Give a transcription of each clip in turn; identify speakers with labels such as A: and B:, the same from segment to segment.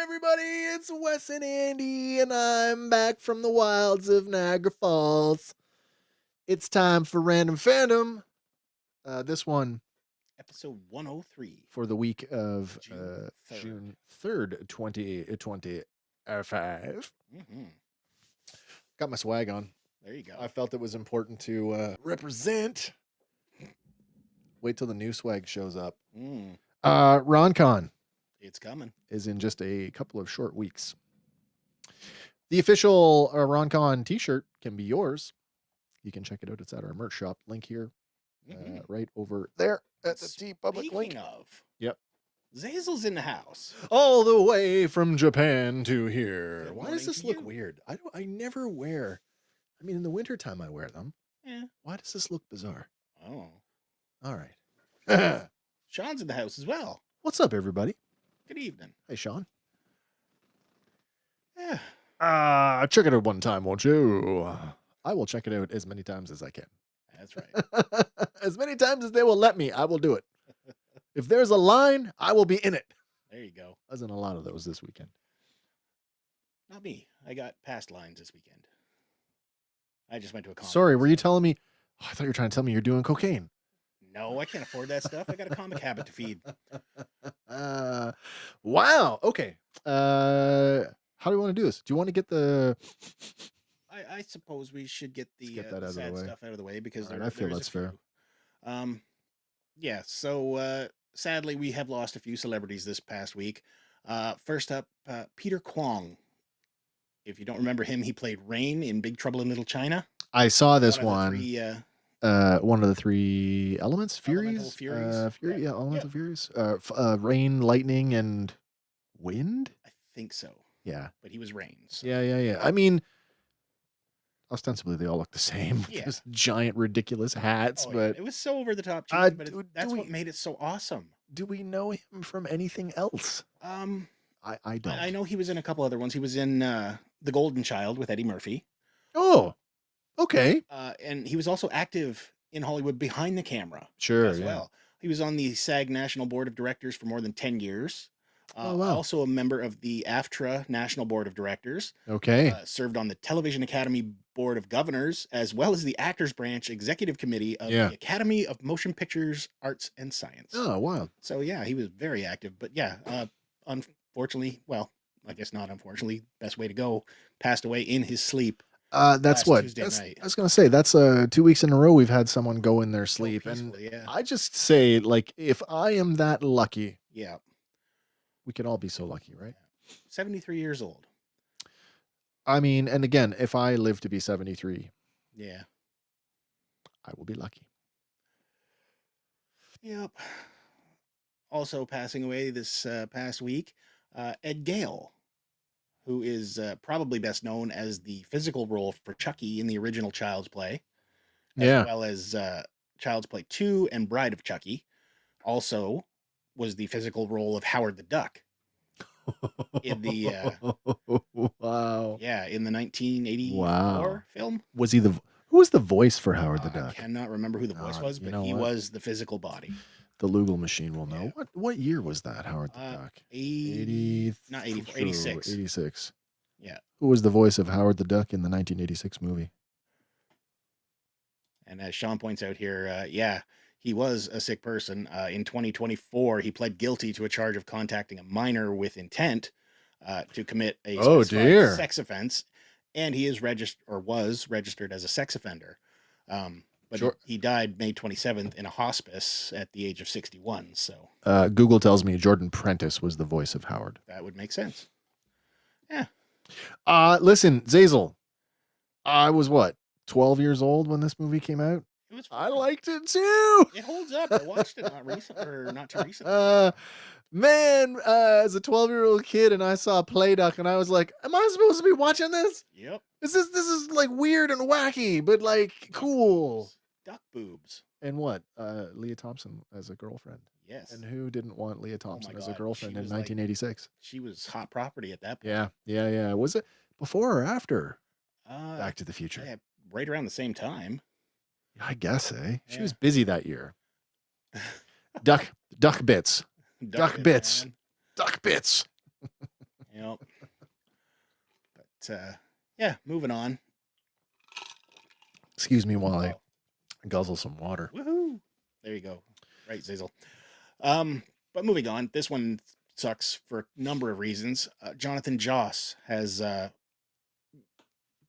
A: everybody? It's Wes and Andy, and I'm back from the wilds of Niagara Falls. It's time for Random Fandom. This one
B: Episode 103.
A: for the week of
B: June 3rd.
A: June 3rd, 2025.
B: Mm-hmm.
A: Got my swag on.
B: There you go.
A: I felt it was important to represent. Wait till the new swag shows up. RonCon
B: It's coming.
A: is in just a couple of short weeks. The official RonCon t-shirt can be yours. You can check it out. It's at our merch shop. Link here. Right over there at the T Public link.
B: Speaking of.
A: Yep.
B: Zazel's in the house.
A: All the way from Japan to here.
B: Good
A: Why does
B: morning
A: this
B: to
A: look
B: you.
A: weird? I never wear. I mean, in the wintertime I wear them.
B: Yeah.
A: Why does this look bizarre?
B: Oh.
A: All right.
B: Sean's in the house as well.
A: What's up, everybody?
B: Good evening.
A: Hey, Sean.
B: Yeah.
A: Check it out one time, won't you? I will check it out as many times as I can.
B: That's right.
A: As many times as they will let me, I will do it. If there's a line, I will be in it.
B: There you go.
A: I was in a lot of those this weekend.
B: Not me. I got past lines this weekend. I just went to a conference.
A: Sorry, were you telling me? Oh, I thought you were trying to tell me you're doing cocaine.
B: No, I can't afford that stuff. I got a comic habit to feed.
A: Wow. Okay. How do you want to do this? Do you want to get the?
B: I suppose we should get the
A: get that out of the
B: sad
A: way.
B: stuff out of the way because
A: All right, I feel
B: there is
A: that's
B: a few.
A: fair.
B: Yeah, so sadly we have lost a few celebrities this past week. First up, Peter Kwong. If you don't remember him, he played Rain in Big Trouble in Little China.
A: I saw this
B: One
A: one.
B: of the
A: One of the three elements,
B: Elemental
A: furies.
B: Furies. Right.
A: Yeah, elemental furies. Rain, lightning, and wind.
B: I think so.
A: Yeah.
B: But he was Rain. So.
A: Yeah. I mean, ostensibly they all look the same.
B: Yeah.
A: Just giant, ridiculous hats.
B: Oh,
A: but
B: yeah. It was so over the top, cheesy, but that's
A: do
B: what
A: we-
B: made it so awesome.
A: do we know him from anything else? I don't.
B: I know he was in a couple other ones. He was in The Golden Child with Eddie Murphy.
A: Oh, okay.
B: And he was also active in Hollywood behind the camera.
A: Sure.
B: As
A: Yeah.
B: well. He was on the SAG National Board of Directors for more than 10 years.
A: Oh, wow.
B: Also a member of the AFTRA National Board of Directors.
A: Okay.
B: Served on the Television Academy Board of Governors, as well as the Actors Branch Executive Committee of the Academy of Motion Pictures, Arts, and Science.
A: Oh, wow.
B: So, yeah, he was very active. But, yeah, unfortunately, well, I guess not unfortunately, best way to go, passed away in his sleep.
A: That's what I was gonna say. That's 2 weeks in a row we've had someone go in their sleep, and
B: yeah.
A: I just say, like, if I am that lucky,
B: yeah,
A: we can all be so lucky, right?
B: 73 years old.
A: I mean, and again, if I live to be 73,
B: yeah,
A: I will be lucky.
B: Yep. Also passing away this past week, Ed Gale, who is probably best known as the physical role for Chucky in the original Child's Play, as well as Child's Play 2 and Bride of Chucky. Also was the physical role of Howard the Duck in the
A: wow.
B: Yeah, in the 1984 film.
A: Was he who was the voice for Howard the Duck?
B: I cannot remember who the voice was, but he was the physical body.
A: The Lugal machine will know. What year was that, Howard the Duck?
B: not 84, 86.
A: 86.
B: Yeah.
A: Who was the voice of Howard the Duck in the 1986 movie?
B: And as Sean points out here, he was a sick person. In 2024, he pled guilty to a charge of contacting a minor with intent to commit a specified sex offense, and he is was registered as a sex offender. But he died May 27th in a hospice at the age of 61. So
A: Google tells me Jordan Prentice was the voice of Howard.
B: That would make sense. Yeah.
A: Listen, Zazel, I was 12 years old when this movie came out. I liked it too.
B: It holds up. I watched it not too recently.
A: Man, as a 12-year-old kid, and I saw Play Duck, and I was like, "Am I supposed to be watching this?
B: Yep.
A: This is like weird and wacky, but like cool."
B: Duck boobs.
A: And what? Leah Thompson as a girlfriend.
B: Yes.
A: And who didn't want Leah Thompson as a girlfriend in 1986?
B: She was hot property at that point.
A: Yeah. Was it before or after Back to the Future?
B: Yeah, right around the same time.
A: I guess, eh? She was busy that year. Duck bits. Duck bits.
B: Man.
A: Duck bits.
B: Yep. But yeah, moving on.
A: Excuse me while I
B: Oh,
A: guzzle some water.
B: woohoo! There you go. Right, Zizzle. But moving on, this one sucks for a number of reasons. Jonathan Joss has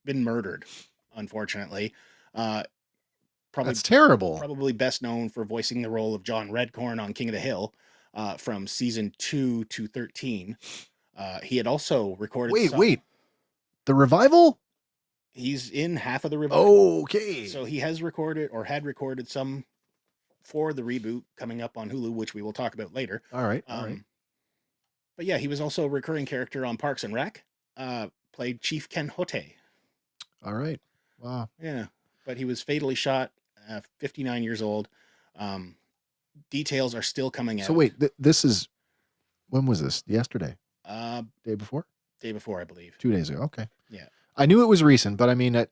B: been murdered, unfortunately. Uh, probably
A: That's terrible.
B: probably best known for voicing the role of John Redcorn on King of the Hill from season 2 to 13. He had also recorded.
A: Wait. The revival?
B: He's in half of the revival.
A: Okay.
B: So he has recorded or had recorded some for the reboot coming up on Hulu, which we will talk about later.
A: All right. All right.
B: But yeah, he was also a recurring character on Parks and Rec. Played Chief Ken Hote.
A: All right. Wow.
B: Yeah, but he was fatally shot. 59 years old. Details are still coming out.
A: So wait, this is, when was this? Yesterday? Day before?
B: Day before, I believe.
A: 2 days ago. Okay.
B: Yeah.
A: I knew it was recent, but I mean,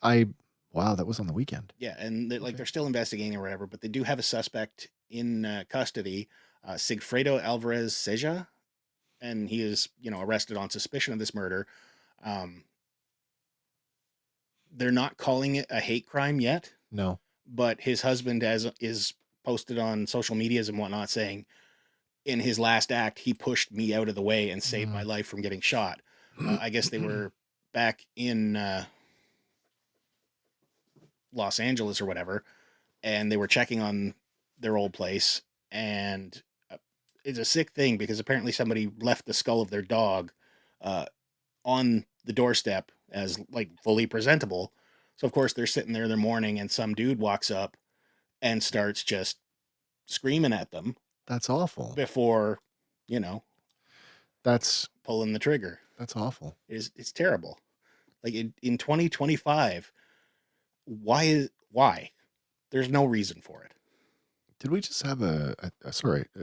A: wow, that was on the weekend.
B: Yeah, and they're still investigating or whatever, but they do have a suspect in custody, Sigfredo Alvarez Seja, and he is, arrested on suspicion of this murder. They're not calling it a hate crime yet.
A: No.
B: But his husband is posted on social medias and whatnot saying, in his last act, he pushed me out of the way and saved my life from getting shot. I guess they were back in Los Angeles or whatever, and they were checking on their old place, and it's a sick thing because apparently somebody left the skull of their dog on the doorstep as like fully presentable. So of course they're sitting there, they're mourning, and some dude walks up and starts just screaming at them.
A: That's awful.
B: Before,
A: that's
B: pulling the trigger.
A: That's awful.
B: It's terrible. Like in 2025, why? There's no reason for it.
A: Did we just have a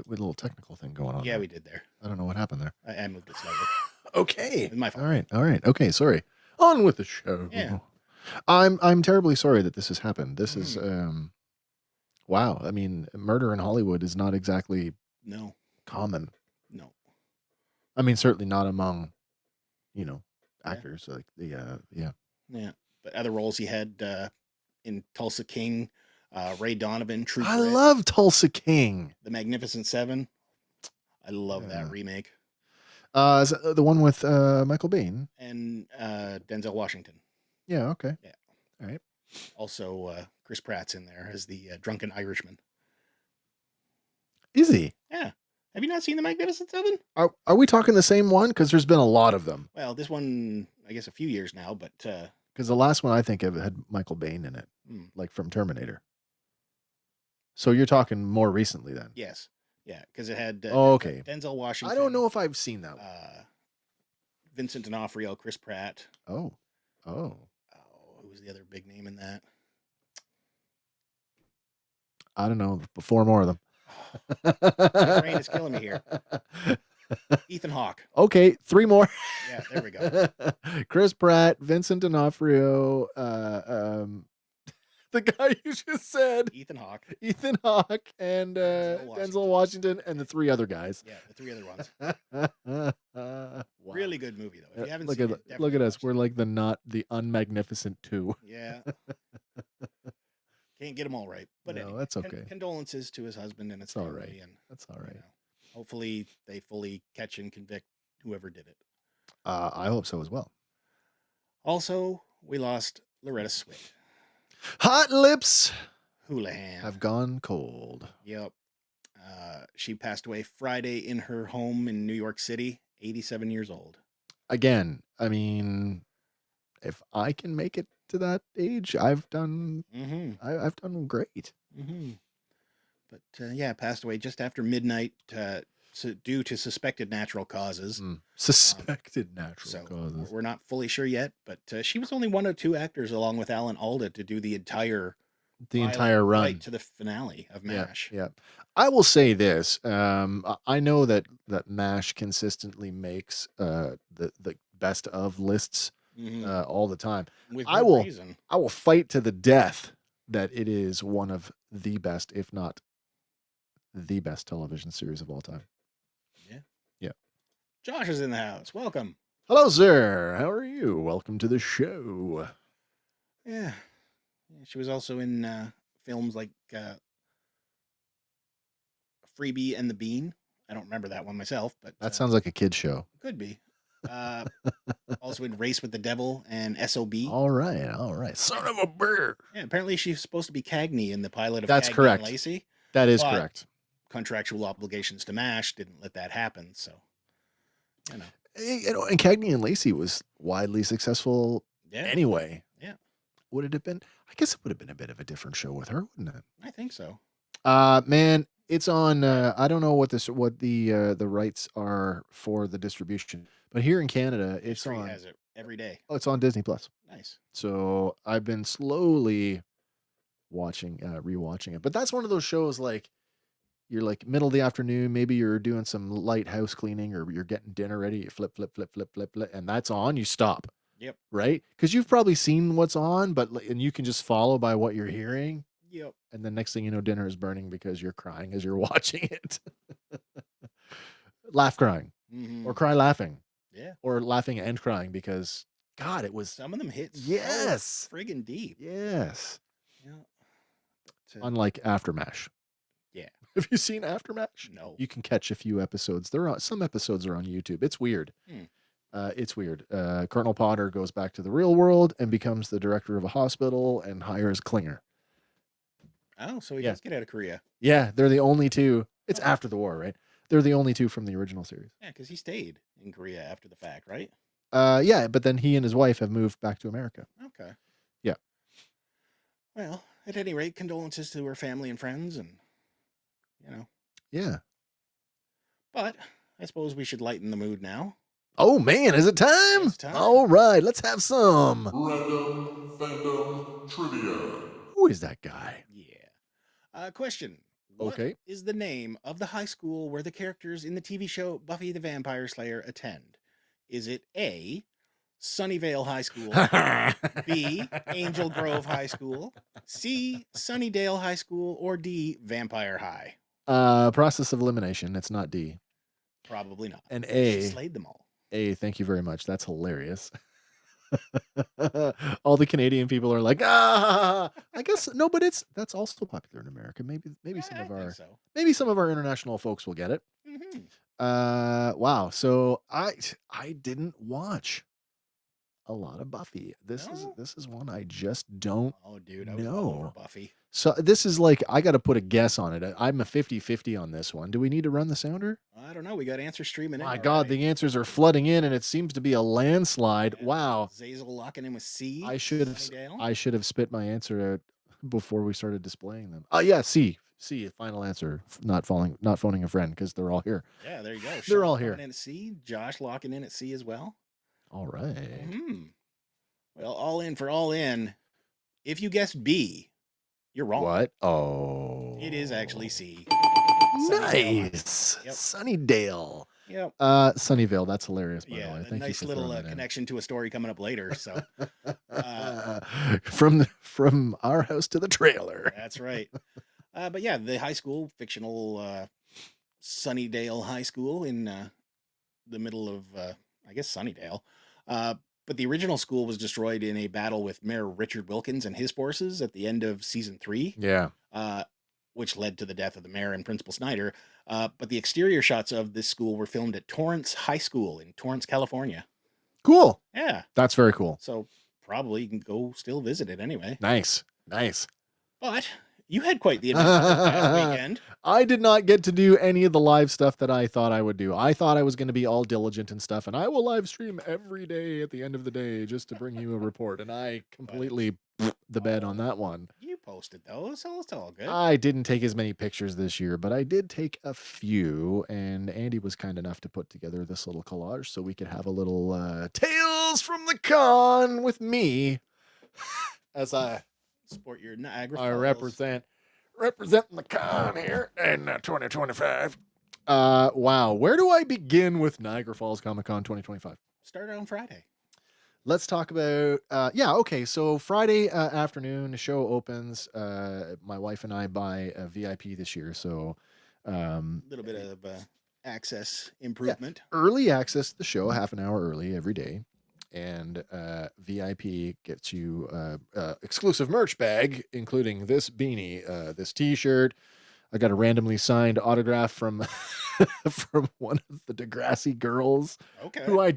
A: little technical thing going on?
B: Yeah, we did there.
A: I don't know what happened there.
B: I moved it slightly.
A: Okay.
B: My fault.
A: All right. Okay, sorry. On with the show.
B: Yeah.
A: I'm terribly sorry that this has happened. This is wow. I mean, murder in Hollywood is not exactly common.
B: No.
A: I mean, certainly not among, actors. Like the
B: Yeah. But other roles he had in Tulsa King, Ray Donovan, True
A: I
B: Grit,
A: love Tulsa King.
B: The Magnificent Seven. I love that remake.
A: Is the one with Michael Biehn
B: and Denzel Washington.
A: Yeah. Okay.
B: Yeah.
A: All right.
B: Also, Chris Pratt's in there as the drunken Irishman.
A: Is he?
B: Yeah. Have you not seen The Magnificent Seven?
A: Are we talking the same one? Because there's been a lot of them.
B: Well, this one, I guess, a few years now, but
A: because the last one I think of had Michael Biehn in it, like from Terminator. So you're talking more recently then?
B: Yes. Yeah, because it had
A: okay.
B: Denzel Washington.
A: I don't know if I've seen that one.
B: Vincent D'Onofrio, Chris Pratt.
A: Oh.
B: Who was the other big name in that?
A: I don't know. 4 more of them.
B: My brain is killing me here. Ethan Hawke.
A: Okay, 3 more.
B: Yeah, there we go.
A: Chris Pratt, Vincent D'Onofrio, the guy you just said.
B: Ethan Hawke,
A: and Denzel Washington, and the 3 other guys.
B: Yeah, the 3 other ones. Wow. Really good movie though. If you haven't seen it,
A: look at us. We're like the unmagnificent 2.
B: Yeah. Can't get them all right, but anyway,
A: that's okay.
B: Condolences to his husband and his
A: family,
B: all right.
A: And that's all right.
B: Hopefully, they fully catch and convict whoever did it.
A: I hope so as well.
B: Also, we lost Loretta Swit.
A: Hot Lips
B: Houlihan
A: have gone cold.
B: Yep. She passed away Friday in her home in New York City, 87 years old.
A: Again, I mean, if I can make it to that age, I've done I've done great.
B: But yeah, passed away just after midnight due to suspected natural causes.
A: Suspected natural causes.
B: We're not fully sure yet, but she was only one of 2 actors along with Alan Alda to do the entire
A: run
B: right to the finale of MASH.
A: Yeah. I will say this. I know that MASH consistently makes the best of lists all the time.
B: With
A: I will fight to the death that it is one of the best, if not the best television series of all time.
B: Yeah.
A: Yeah.
B: Josh is in the house. Welcome.
A: Hello, sir. How are you? Welcome to the show.
B: Yeah. She was also in films like Freebie and the Bean. I don't remember that one myself, but
A: That sounds like a kid's show.
B: could be. Uh, also in Race with the Devil and SOB.
A: All right. All right. Son of a bird.
B: Yeah, apparently she's supposed to be Cagney in the pilot of
A: That's
B: Cagney and
A: correct.
B: Lacey,
A: That is
B: but
A: correct.
B: contractual obligations to MASH didn't let that happen. So, you know.
A: And Cagney and Lacey was widely successful
B: Yeah.
A: anyway.
B: Yeah.
A: Would it have been? I guess it would have been a bit of a different show with her, wouldn't it?
B: I think so.
A: Man, it's on. I don't know what the rights are for the distribution, but here in Canada, it's
B: History
A: on.
B: has it every day.
A: Oh, it's on Disney Plus.
B: Nice.
A: So I've been slowly rewatching it. But that's one of those shows like you're like middle of the afternoon, maybe you're doing some light house cleaning or you're getting dinner ready, you flip, and that's on, you stop.
B: Yep.
A: Right? Because you've probably seen what's on, and you can just follow by what you're hearing.
B: Yep.
A: And the next thing you know, dinner is burning because you're crying as you're watching it. Laugh crying.
B: Mm-hmm.
A: Or cry laughing.
B: Yeah.
A: Or laughing and crying because God, it was
B: some of them hit
A: yes.
B: so friggin' deep.
A: Yes.
B: Yeah.
A: Unlike Aftermash.
B: Yeah.
A: Have you seen Aftermash?
B: No.
A: You can catch a few episodes. Some episodes are on YouTube. It's weird. It's weird. Colonel Potter goes back to the real world and becomes the director of a hospital and hires Klinger.
B: Oh, so he does get out of Korea.
A: Yeah, they're the only two. It's after the war, right? They're the only two from the original series.
B: Yeah, because he stayed in Korea after the fact, right?
A: Yeah, but then he and his wife have moved back to America.
B: Okay.
A: Yeah.
B: Well, at any rate, condolences to her family and friends, and
A: Yeah.
B: But I suppose we should lighten the mood now.
A: Oh man, is it time?
B: It's time.
A: All right, let's have some
C: Random Fandom Trivia.
A: Who is that guy?
B: Yeah. Question. What is the name of the high school where the characters in the TV show Buffy the Vampire Slayer attend? Is it A, Sunnyvale High School, B, Angel Grove High School, C, Sunnydale High School, or D, Vampire High?
A: Process of elimination. It's not D.
B: Probably not.
A: And A.
B: She slayed them all.
A: A, thank you very much. That's hilarious. All the Canadian people are like, I guess no, but that's also popular in America. Maybe some of our international folks will get it.
B: Mm-hmm.
A: Wow. So I didn't watch a lot of Buffy. This is one I just don't
B: dude, I was all over Buffy.
A: So this is like I got to put a guess on it. I'm a 50-50 on this one. Do we need to run the sounder?
B: I don't know. We got answers streaming in.
A: My God, the answers are flooding in, and it seems to be a landslide.
B: Yeah.
A: Wow.
B: Zazel locking in with C.
A: I should have spit my answer out before we started displaying them. Oh yeah, C. Final answer. Not phoning a friend because they're all here.
B: Yeah, there you go.
A: They're all here.
B: In at C. Josh locking in at C as well.
A: All right.
B: Mm-hmm. Well, all in for all in. If you guessed B, you're wrong.
A: What? Oh.
B: It is actually C.
A: Nice. Yep. Sunnydale.
B: Yep.
A: Sunnyvale. That's hilarious, by the way. Thank
B: nice
A: you for
B: little connection to a story coming up later. So
A: from our house to the trailer.
B: That's right. But yeah, the high school, fictional Sunnydale High School in the middle of, I guess, Sunnydale. But the original school was destroyed in a battle with Mayor Richard Wilkins and his forces at the end of season 3.
A: Yeah.
B: Which led to the death of the mayor and Principal Snyder. But the exterior shots of this school were filmed at Torrance High School in Torrance, California.
A: Cool.
B: Yeah.
A: That's very cool.
B: So probably you can go still visit it anyway.
A: Nice.
B: But you had quite the adventure this past weekend.
A: I did not get to do any of the live stuff that I thought I would do. I thought I was going to be all diligent and stuff, and I will live stream every day at the end of the day just to bring you a report. And I completely the bed on that one.
B: You posted those, so it's all good.
A: I didn't take as many pictures this year, but I did take a few, and Andy was kind enough to put together this little collage so we could have a little Tales from the Con with me as I
B: sport your Niagara Falls.
A: I representing the con here in 2025. Wow. Where do I begin with Niagara Falls Comic Con 2025?
B: Start on Friday.
A: Let's talk about, okay. So Friday afternoon, the show opens. My wife and I buy a VIP this year. So
B: a little bit of access improvement.
A: Early access to the show, half an hour early every day. And VIP gets you exclusive merch bag, including this beanie, this T-shirt. I got a randomly signed autograph from from one of the Degrassi girls,
B: Okay.
A: who I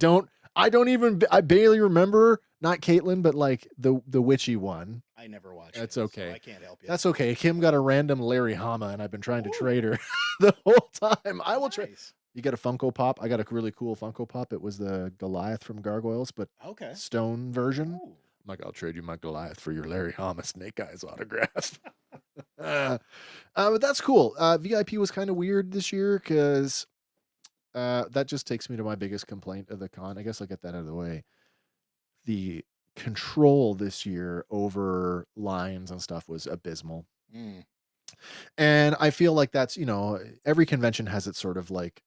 A: barely remember. Not Caitlin, but like the witchy one.
B: I never watched
A: That's
B: it,
A: okay.
B: so I can't help you.
A: That's okay. Kim got a random Larry Hama, and I've been trying to trade her the whole time. I will trade.
B: Nice.
A: You get a Funko Pop. I got a really cool Funko Pop. It was the Goliath from Gargoyles, but
B: Okay.
A: stone version.
B: Ooh.
A: I'm like, I'll trade you my Goliath for your Larry Hama Snake Eyes autograph. But that's cool. VIP was kind of weird this year because that just takes me to my biggest complaint of the con. I guess I'll get that out of the way. The control this year over lines and stuff was abysmal.
B: Mm.
A: And I feel like that's, every convention has its sort of like,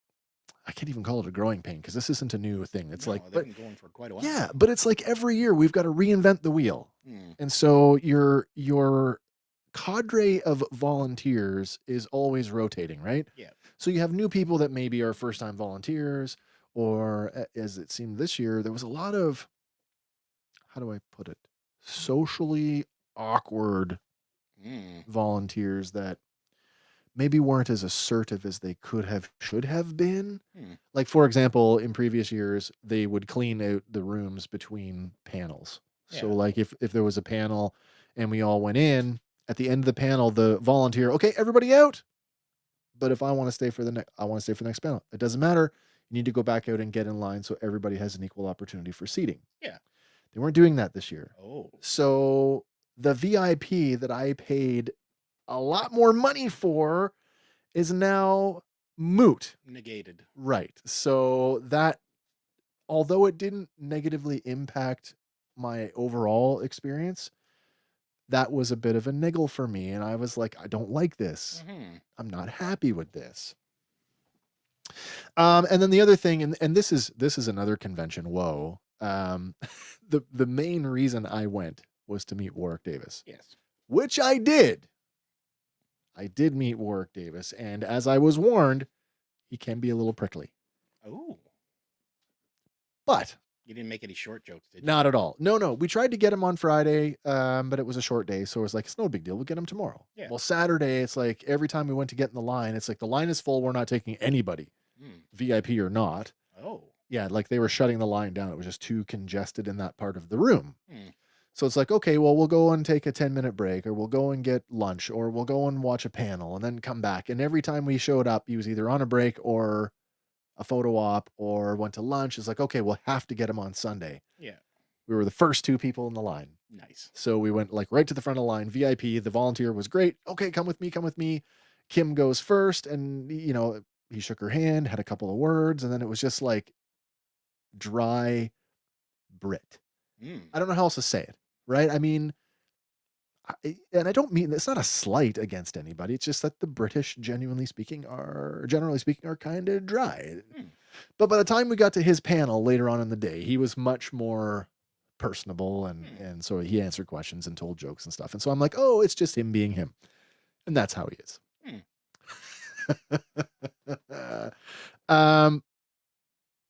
A: I can't even call it a growing pain because this isn't a new thing. It's like,
B: they've
A: but
B: been going for quite a while.
A: yeah, but it's like every year we've got to reinvent the wheel.
B: Mm.
A: And so your cadre of volunteers is always rotating, right?
B: Yeah.
A: So you have new people that maybe are first time volunteers, or as it seemed this year, there was a lot of, how do I put it, socially awkward volunteers that maybe weren't as assertive as they should have been. Like, for example, in previous years, they would clean out the rooms between panels. So like if there was a panel and we all went in, at the end of the panel, the volunteer, okay, everybody out. But if I want to stay for the next panel, it doesn't matter. You need to go back out and get in line so everybody has an equal opportunity for seating.
B: Yeah.
A: They weren't doing that this year.
B: Oh.
A: So the VIP that I paid a lot more money for is now moot.
B: Negated.
A: Right. So that, although it didn't negatively impact my overall experience, that was a bit of a niggle for me. And I was like, I don't like this. I'm not happy with this. And then the other thing, and this is another convention. Whoa. The main reason I went was to meet Warwick Davis.
B: Yes.
A: Which I did. I did meet Warwick Davis, and as I was warned, he can be a little prickly.
B: Oh.
A: But
B: you didn't make any short jokes, did you?
A: Not at all. No. We tried to get him on Friday, but it was a short day, so it was like, it's no big deal. We'll get him tomorrow.
B: Yeah.
A: Well, Saturday, it's like every time we went to get in the line, it's like the line is full. We're not taking anybody, VIP or not.
B: Oh.
A: Yeah, like they were shutting the line down. It was just too congested in that part of the room. So it's like, okay, well, we'll go and take a 10-minute break, or we'll go and get lunch, or we'll go and watch a panel and then come back. And every time we showed up, he was either on a break or a photo op or went to lunch. It's like, okay, we'll have to get him on Sunday.
B: Yeah.
A: We were the first two people in the line.
B: Nice.
A: So we went like right to the front of the line, VIP. The volunteer was great. Okay, come with me. Kim goes first. And, he shook her hand, had a couple of words, and then it was just like dry Brit. I don't know how else to say it, right? I mean, and I don't mean, it's not a slight against anybody. It's just that the British, generally speaking, are kind of dry. But by the time we got to his panel later on in the day, he was much more personable, and so he answered questions and told jokes and stuff. And so I'm like, oh, it's just him being him. And that's how he is.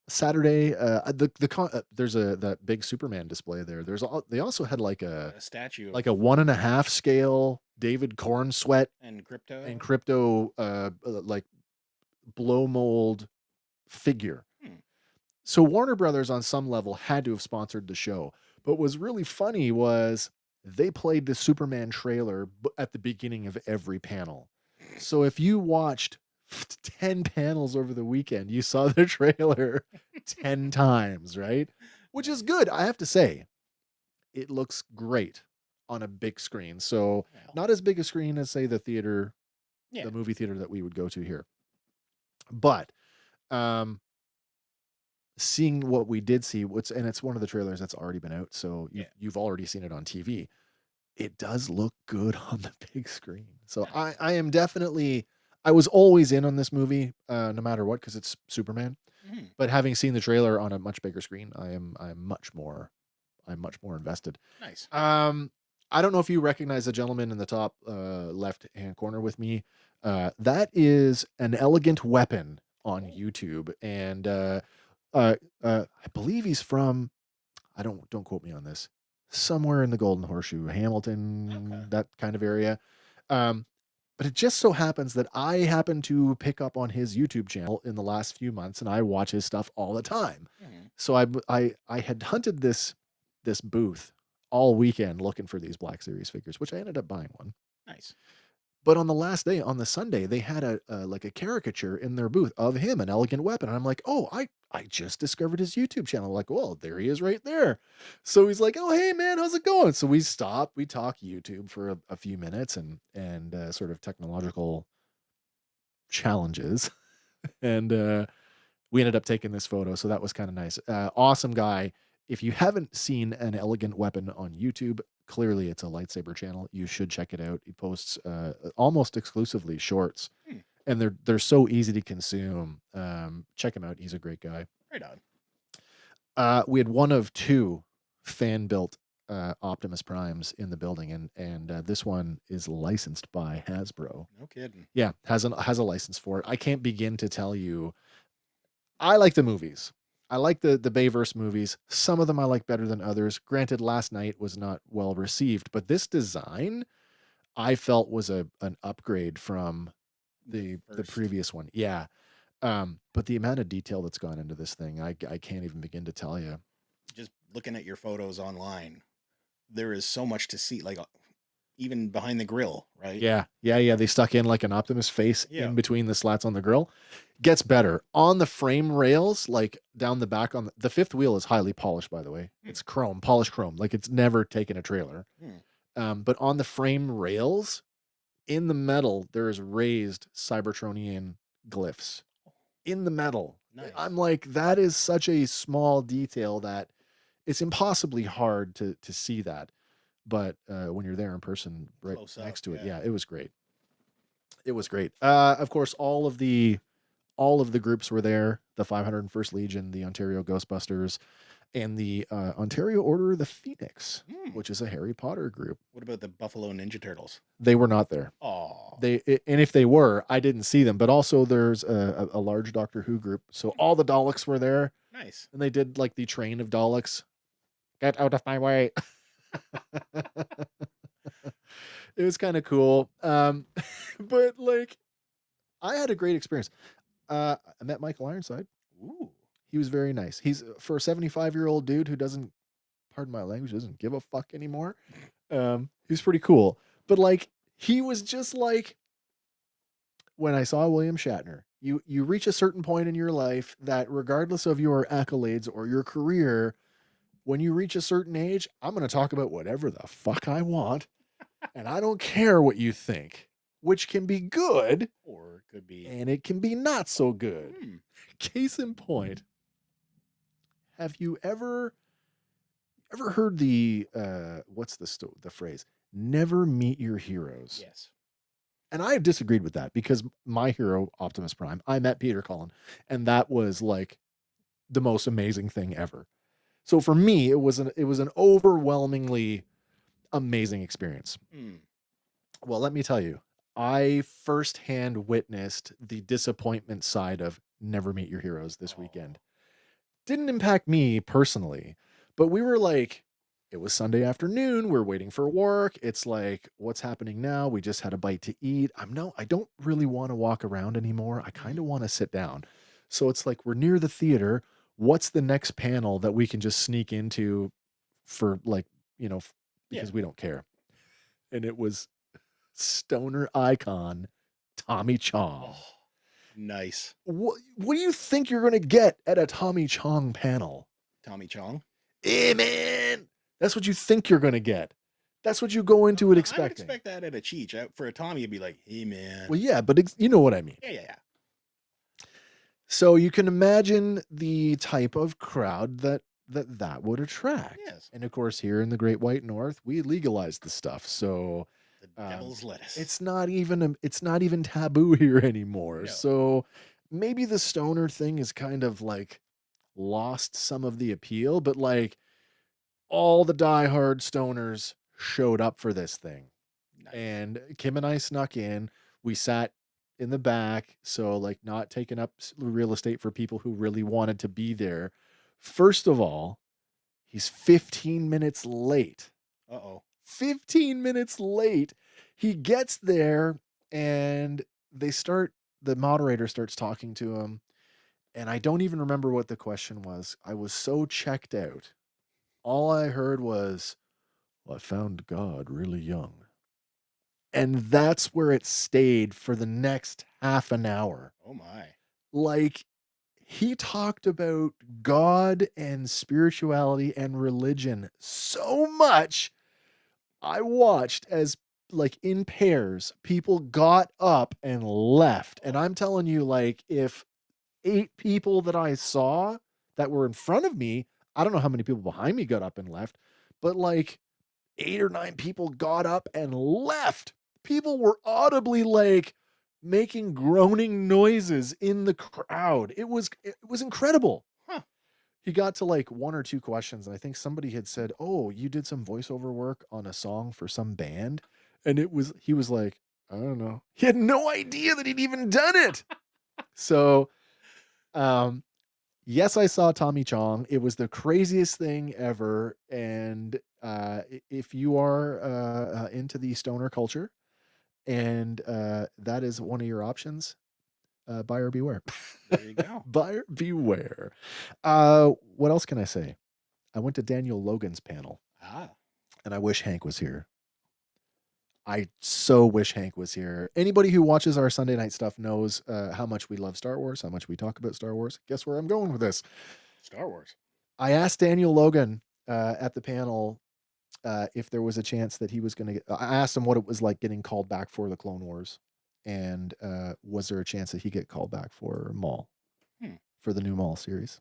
A: Saturday, there's that big Superman display there. They also had like a
B: statue,
A: like a 1.5 scale David Cornsweat
B: and
A: crypto like blow mold figure. So Warner Brothers on some level had to have sponsored the show. But what was really funny was they played the Superman trailer at the beginning of every panel. So if you watched 10 panels over the weekend, you saw the trailer 10 times, right? Which is good. I have to say, it looks great on a big screen. So not as big a screen as, say, the theater, the movie theater that we would go to here. But seeing what we did see, and it's one of the trailers that's already been out, so you've already seen it on TV. It does look good on the big screen. So I am definitely, I was always in on this movie, no matter what, because it's Superman. But having seen the trailer on a much bigger screen, I'm much more invested.
B: Nice.
A: I don't know if you recognize the gentleman in the top left hand corner with me. That is an elegant weapon on
B: Oh.
A: YouTube, and I believe he's from, I don't quote me on this, somewhere in the Golden Horseshoe, Hamilton,
B: Okay.
A: that kind of area. Um, but it just so happens that I happen to pick up on his YouTube channel in the last few months, and I watch his stuff all the time.
B: Mhm.
A: So I had hunted this booth all weekend looking for these Black Series figures, which I ended up buying one.
B: Nice.
A: But on the last day, on the Sunday, they had a like a caricature in their booth of him, an elegant weapon. And I'm like, oh, I just discovered his YouTube channel. Like, well, there he is right there. So he's like, oh, hey man, how's it going? So we stop, we talk YouTube for a few minutes and sort of technological challenges, and we ended up taking this photo. So that was kind of nice. Awesome guy. If you haven't seen an elegant weapon on YouTube, clearly it's a lightsaber channel. You should check it out. He posts almost exclusively shorts,
B: Hmm.
A: and they're so easy to consume. Check him out. He's a great guy.
B: Right on.
A: We had one of two fan built Optimus Primes in the building, and this one is licensed by Hasbro.
B: No kidding.
A: Yeah, has a license for it. I can't begin to tell you. I like the movies. I like the Bayverse movies. Some of them I like better than others. Granted, Last Night was not well received, but this design I felt was an upgrade from the
B: first.
A: previous one. Yeah. But the amount of detail that's gone into this thing, I can't even begin to tell you.
B: Just looking at your photos online, there is so much to see. Like even behind the grill, right?
A: Yeah. They stuck in like an Optimus face
B: Yeah.
A: in between the slats on the grill. Gets better on the frame rails, like down the back on the fifth wheel is highly polished, by the way. It's chrome, polished chrome, like it's never taken a trailer. But on the frame rails, in the metal, there is raised Cybertronian glyphs in the metal.
B: Nice.
A: I'm like, that is such a small detail that it's impossibly hard to see that. But when you're there in person, right
B: Close
A: next
B: up,
A: to it,
B: yeah.
A: yeah, it was great. It was great. Of course, all of the groups were there. The 501st Legion, the Ontario Ghostbusters, and the Ontario Order of the Phoenix, which is a Harry Potter group.
B: What about the Buffalo Ninja Turtles?
A: They were not there.
B: Oh.
A: And if they were, I didn't see them. But also, there's a large Doctor Who group, so all the Daleks were there.
B: Nice.
A: And they did like the train of Daleks. Get out of my way. It was kind of cool. But like, I had a great experience. I met Michael Ironside.
B: Ooh.
A: He was very nice. He's for a 75-year-old dude who doesn't, pardon my language, doesn't give a fuck anymore. He's pretty cool. But like, he was just like, when I saw William Shatner, you reach a certain point in your life that regardless of your accolades or your career, when you reach a certain age, I'm going to talk about whatever the fuck I want. And I don't care what you think, which can be good.
B: Or it could be.
A: And it can be not so good. Case in point. Have you ever heard the, what's the phrase? Never meet your heroes.
B: Yes.
A: And I have disagreed with that because my hero, Optimus Prime, I met Peter Cullen, and that was like the most amazing thing ever. So for me, it was an overwhelmingly amazing experience. Well, let me tell you, I firsthand witnessed the disappointment side of Never Meet Your Heroes this weekend. Didn't impact me personally, but we were like, it was Sunday afternoon. We're waiting for work. It's like, what's happening now? We just had a bite to eat. I don't really want to walk around anymore. I kind of want to sit down. So it's like, we're near the theater. What's the next panel that we can just sneak into for like, because we don't care. And it was stoner icon Tommy Chong.
B: Oh, nice.
A: What do you think you're going to get at a Tommy Chong panel?
B: Tommy Chong?
A: Hey, man. That's what you think you're going to get. That's what you go into it expecting.
B: I would expect that at a Cheech. For a Tommy, it'd be like, hey, man.
A: Well, yeah, but you know what I mean.
B: Yeah.
A: So you can imagine the type of crowd that would attract.
B: Yes.
A: And of course, here in the Great White North, we legalized the stuff. So
B: the devil's lettuce.
A: It's not even taboo here anymore.
B: No.
A: So maybe the stoner thing is kind of like lost some of the appeal, but like all the diehard stoners showed up for this thing.
B: Nice.
A: And Kim and I snuck in. We sat in the back, so like not taking up real estate for people who really wanted to be there. First of all, he's 15 minutes late.
B: Uh-oh.
A: 15 minutes late. He gets there and the moderator starts talking to him. And I don't even remember what the question was. I was so checked out. All I heard was, well, I found God really young. And that's where it stayed for the next half an hour.
B: Oh my.
A: Like, he talked about God and spirituality and religion so much. I watched as, like, in pairs, people got up and left. And I'm telling you, like, if 8 people that I saw that were in front of me, I don't know how many people behind me got up and left, but like 8 or 9 people got up and left. People were audibly like making groaning noises in the crowd. It was incredible.
B: Huh.
A: He got to like 1 or 2 questions, and I think somebody had said, "Oh, you did some voiceover work on a song for some band?" And he was like, "I don't know." He had no idea that he'd even done it. So, yes, I saw Tommy Chong. It was the craziest thing ever. And if you are into the stoner culture and that is one of your options, buyer beware.
B: There you go.
A: Buyer beware. What else can I say? I went to Daniel Logan's panel
B: Ah.
A: and I wish Hank was here. I so wish Hank was here. Anybody who watches our Sunday night stuff knows how much we love Star Wars, how much we talk about Star Wars. Guess where I'm going with this?
B: Star Wars.
A: I asked Daniel Logan at the panel if there was a chance that he was going to. I asked him what it was like getting called back for the Clone Wars, and was there a chance that he get called back for Maul, for the new Maul series?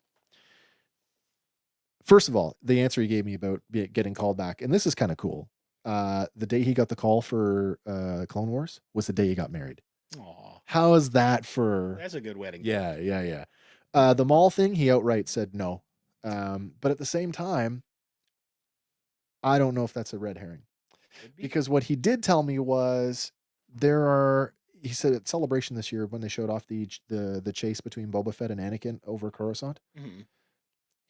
A: First of all, the answer he gave me about getting called back, and this is kind of cool. The day he got the call for Clone Wars was the day he got married.
B: Aw.
A: How is that for?
B: That's a good wedding.
A: Yeah. The Maul thing, he outright said no. But at the same time, I don't know if that's a red herring. Because what he did tell me was he said at Celebration this year when they showed off the chase between Boba Fett and Anakin over Coruscant,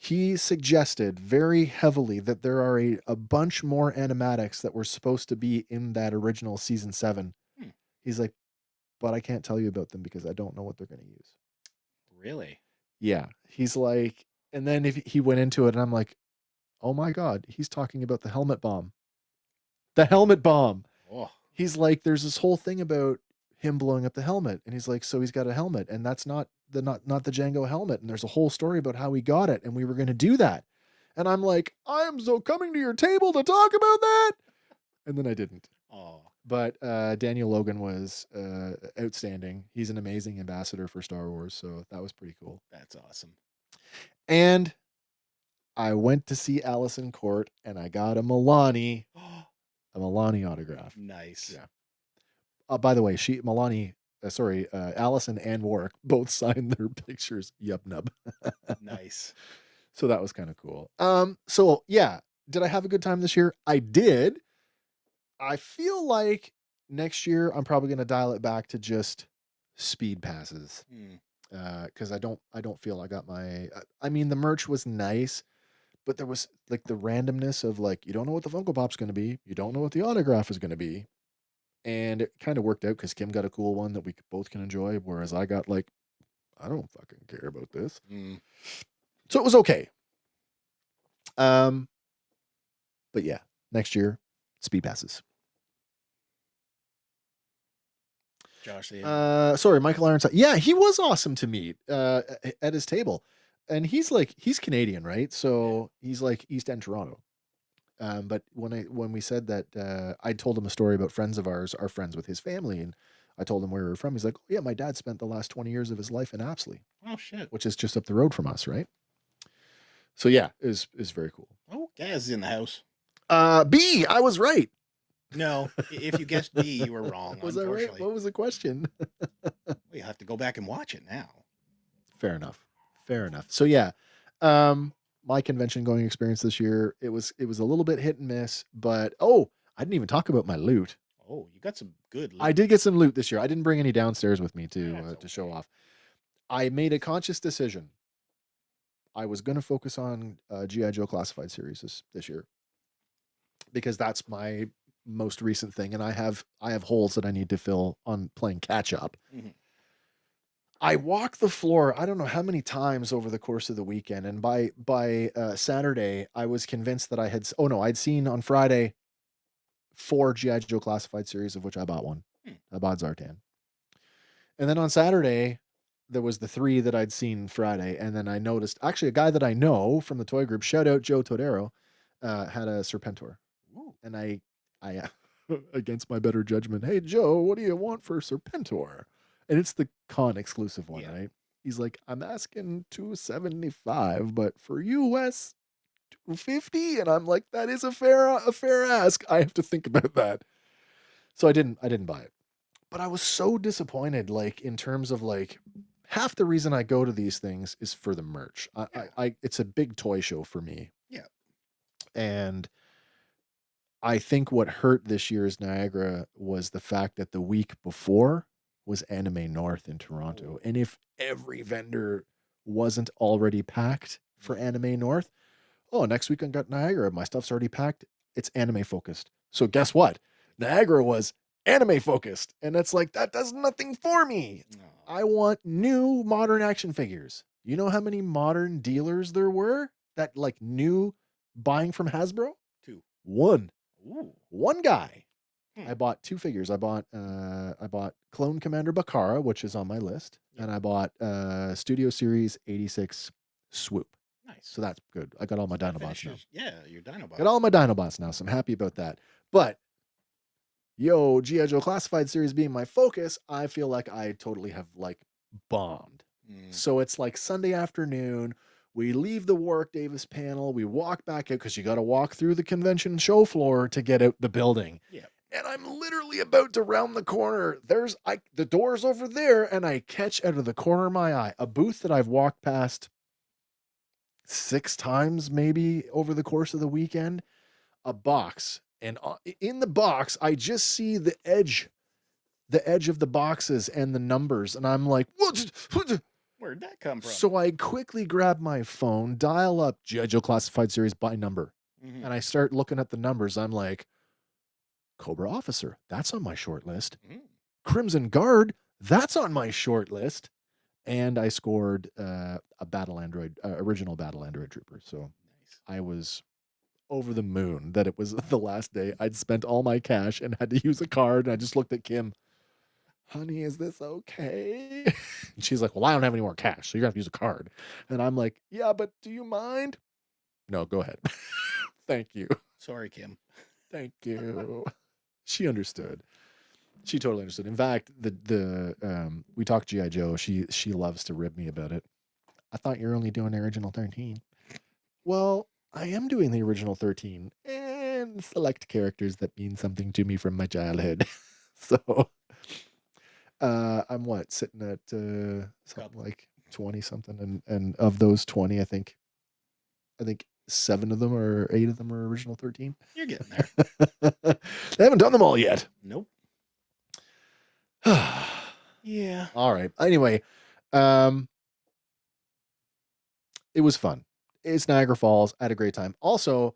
A: he suggested very heavily that there are a bunch more animatics that were supposed to be in that original season 7. He's like, but I can't tell you about them because I don't know what they're going to use.
B: Really?
A: Yeah. He's like, and then if he went into it and I'm like, oh my God, he's talking about the helmet bomb. The helmet bomb.
B: Oh.
A: He's like, there's this whole thing about him blowing up the helmet. And he's like, so he's got a helmet and that's not the Django helmet. And there's a whole story about how he got it. And we were going to do that. And I'm like, I'm so coming to your table to talk about that. And then I didn't.
B: Oh.
A: But Daniel Logan was outstanding. He's an amazing ambassador for Star Wars. So that was pretty cool.
B: That's awesome.
A: And I went to see Allison Court and I got a Milani autograph.
B: Nice.
A: Yeah. By the way, Allison and Warwick both signed their pictures. Yup nub.
B: Nice.
A: So that was kind of cool. So yeah, did I have a good time this year? I did. I feel like next year I'm probably going to dial it back to just speed passes. Because I don't feel I got my. I mean, the merch was nice, but there was like the randomness of like you don't know what the Funko Pop's going to be, you don't know what the autograph is going to be, and it kind of worked out because Kim got a cool one that we both can enjoy, whereas I got like, I don't fucking care about this. So it was okay. But yeah, next year, speed passes.
B: Josh,
A: sorry, Michael Ironside. Yeah, he was awesome to meet at his table. And he's Canadian, right? So he's like East End Toronto. But when we said that, I told him a story about friends of ours are friends with his family, and I told him where we were from. He's like, oh, yeah, my dad spent the last 20 years of his life in Apsley.
B: Oh shit.
A: Which is just up the road from us, right? So yeah, it was very cool.
B: Oh, Gaz is in the house.
A: B, I was right.
B: No, if you guessed B, you were wrong.
A: Was I right? What was the question?
B: Well, you have to go back and watch it now.
A: Fair enough. So yeah, my convention going experience this year, it was a little bit hit and miss, but I didn't even talk about my loot.
B: Oh, you got some good
A: I
B: loot.
A: did get some loot this year. I didn't bring any downstairs with me to
B: That's
A: show
B: okay.
A: off. I made a conscious decision. I was going to focus on GI Joe Classified series this year because that's my most recent thing, and I have holes that I need to fill on playing catch up.
B: Mhm.
A: I walked the floor, I don't know how many times over the course of the weekend, and by Saturday, I was convinced that I'd seen on Friday 4 GI Joe Classified series, of which I bought one.
B: Hmm.
A: I bought Zartan. And then on Saturday, there was the 3 that I'd seen Friday, and then I noticed actually a guy that I know from the toy group, shout out Joe Todero, had a Serpentor.
B: Ooh.
A: And I against my better judgment, "Hey Joe, what do you want for Serpentor?" And it's the con exclusive one,
B: Yeah.
A: right? He's like, "I'm asking 275, but for US 250." And I'm like, "That is a fair ask. I have to think about that." So I didn't buy it. But I was so disappointed, like in terms of like half the reason I go to these things is for the merch.
B: Yeah.
A: It's a big toy show for me.
B: Yeah.
A: And I think what hurt this year's Niagara was the fact that the week before was Anime North in Toronto.
B: Oh.
A: And if every vendor wasn't already packed for Anime North, oh, next week I got Niagara. My stuff's already packed. It's anime focused. So guess what? Niagara was anime focused. And it's like, that does nothing for me.
B: No.
A: I want new modern action figures. You know how many modern dealers there were that like new buying from Hasbro?
B: 2.
A: One.
B: Ooh.
A: One guy.
B: Hmm.
A: I bought 2 figures. I bought Clone Commander Bakara, which is on my list,
B: Yeah.
A: and I bought Studio Series 86 Swoop.
B: Nice.
A: So that's good. I got all my
B: That
A: Dinobots now.
B: finishes- Yeah, your Dinobot.
A: Got all my Dinobots now, so I'm happy about that. But G.I. Joe Classified series being my focus, I feel like I totally have like bombed.
B: Mm.
A: So it's like Sunday afternoon. We leave the Warwick Davis panel. We walk back out because you got to walk through the convention show floor to get out the building.
B: Yeah.
A: And I'm literally about to round the corner. The door's over there, and I catch out of the corner of my eye a booth that I've walked past 6 times maybe over the course of the weekend, a box. And in the box, I just see the edge of the boxes and the numbers. And I'm like, what?
B: Where'd that come from?
A: So I quickly grab my phone, dial up G.I. Joe Classified series by number.
B: Mhm.
A: And I start looking at the numbers. I'm like, Cobra Officer, that's on my short list.
B: Mm.
A: Crimson Guard, that's on my short list. And I scored a Battle Android, original Battle Android Trooper. So
B: Nice.
A: I was over the moon that it was the last day. I'd spent all my cash and had to use a card. And I just looked at Kim, honey, is this okay? And she's like, well, I don't have any more cash, so you're gonna have to use a card. And I'm like, yeah, but do you mind? No, go ahead. Thank you.
B: Sorry, Kim.
A: Thank you. She understood. She totally understood. In fact, we talked GI Joe. She loves to rib me about it. I thought you were only doing the original 13. Well, I am doing the original 13 and select characters that mean something to me from my childhood. So I'm sitting at something like 20 something, and of those 20, I think 7 of them or 8 of them are original 13.
B: You're getting there.
A: They haven't done them all yet.
B: Nope.
A: Yeah.
B: Yeah.
A: All right. Anyway, it was fun. It's Niagara Falls. I had a great time. Also,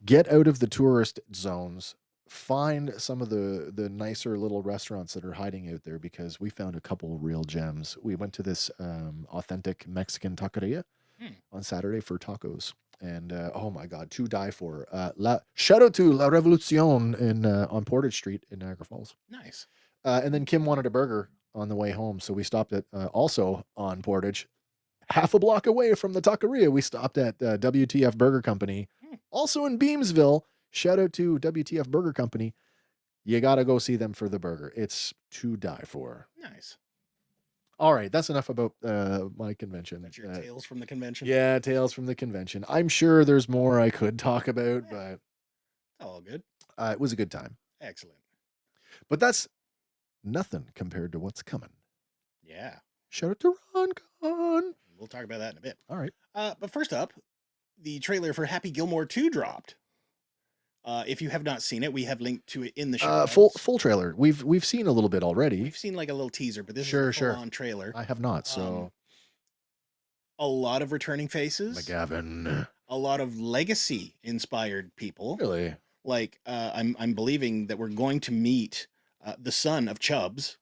A: get out of the tourist zones. Find some of the nicer little restaurants that are hiding out there, because we found a couple real gems. We went to this authentic Mexican taqueria on Saturday for tacos. And oh my God, to die for. Shout out to La Revolucion on Portage Street in Niagara Falls.
B: Nice.
A: And then Kim wanted a burger on the way home, so we stopped at also on Portage, half a block away from the taqueria. We stopped at WTF Burger Company, also in Beamsville. Shout out to WTF Burger Company. You got to go see them for the burger. It's to die for.
B: Nice.
A: All right, that's enough about my convention.
B: That's your tales from the convention?
A: Yeah, tales from the convention. I'm sure there's more I could talk about, but
B: all good.
A: It was a good time.
B: Excellent.
A: But that's nothing compared to what's coming.
B: Yeah.
A: Shout out to RonCon.
B: We'll talk about that in a bit.
A: All right.
B: But first up, the trailer for Happy Gilmore 2 dropped. If you have not seen it, we have linked to it in the show notes.
A: Full trailer. We've seen a little bit already.
B: We've seen like a little teaser, but this
A: Sure,
B: is the full-on trailer.
A: I have not. So
B: a lot of returning faces.
A: McGavin.
B: A lot of legacy-inspired people.
A: Really?
B: Like I'm believing that we're going to meet the son of Chubbs,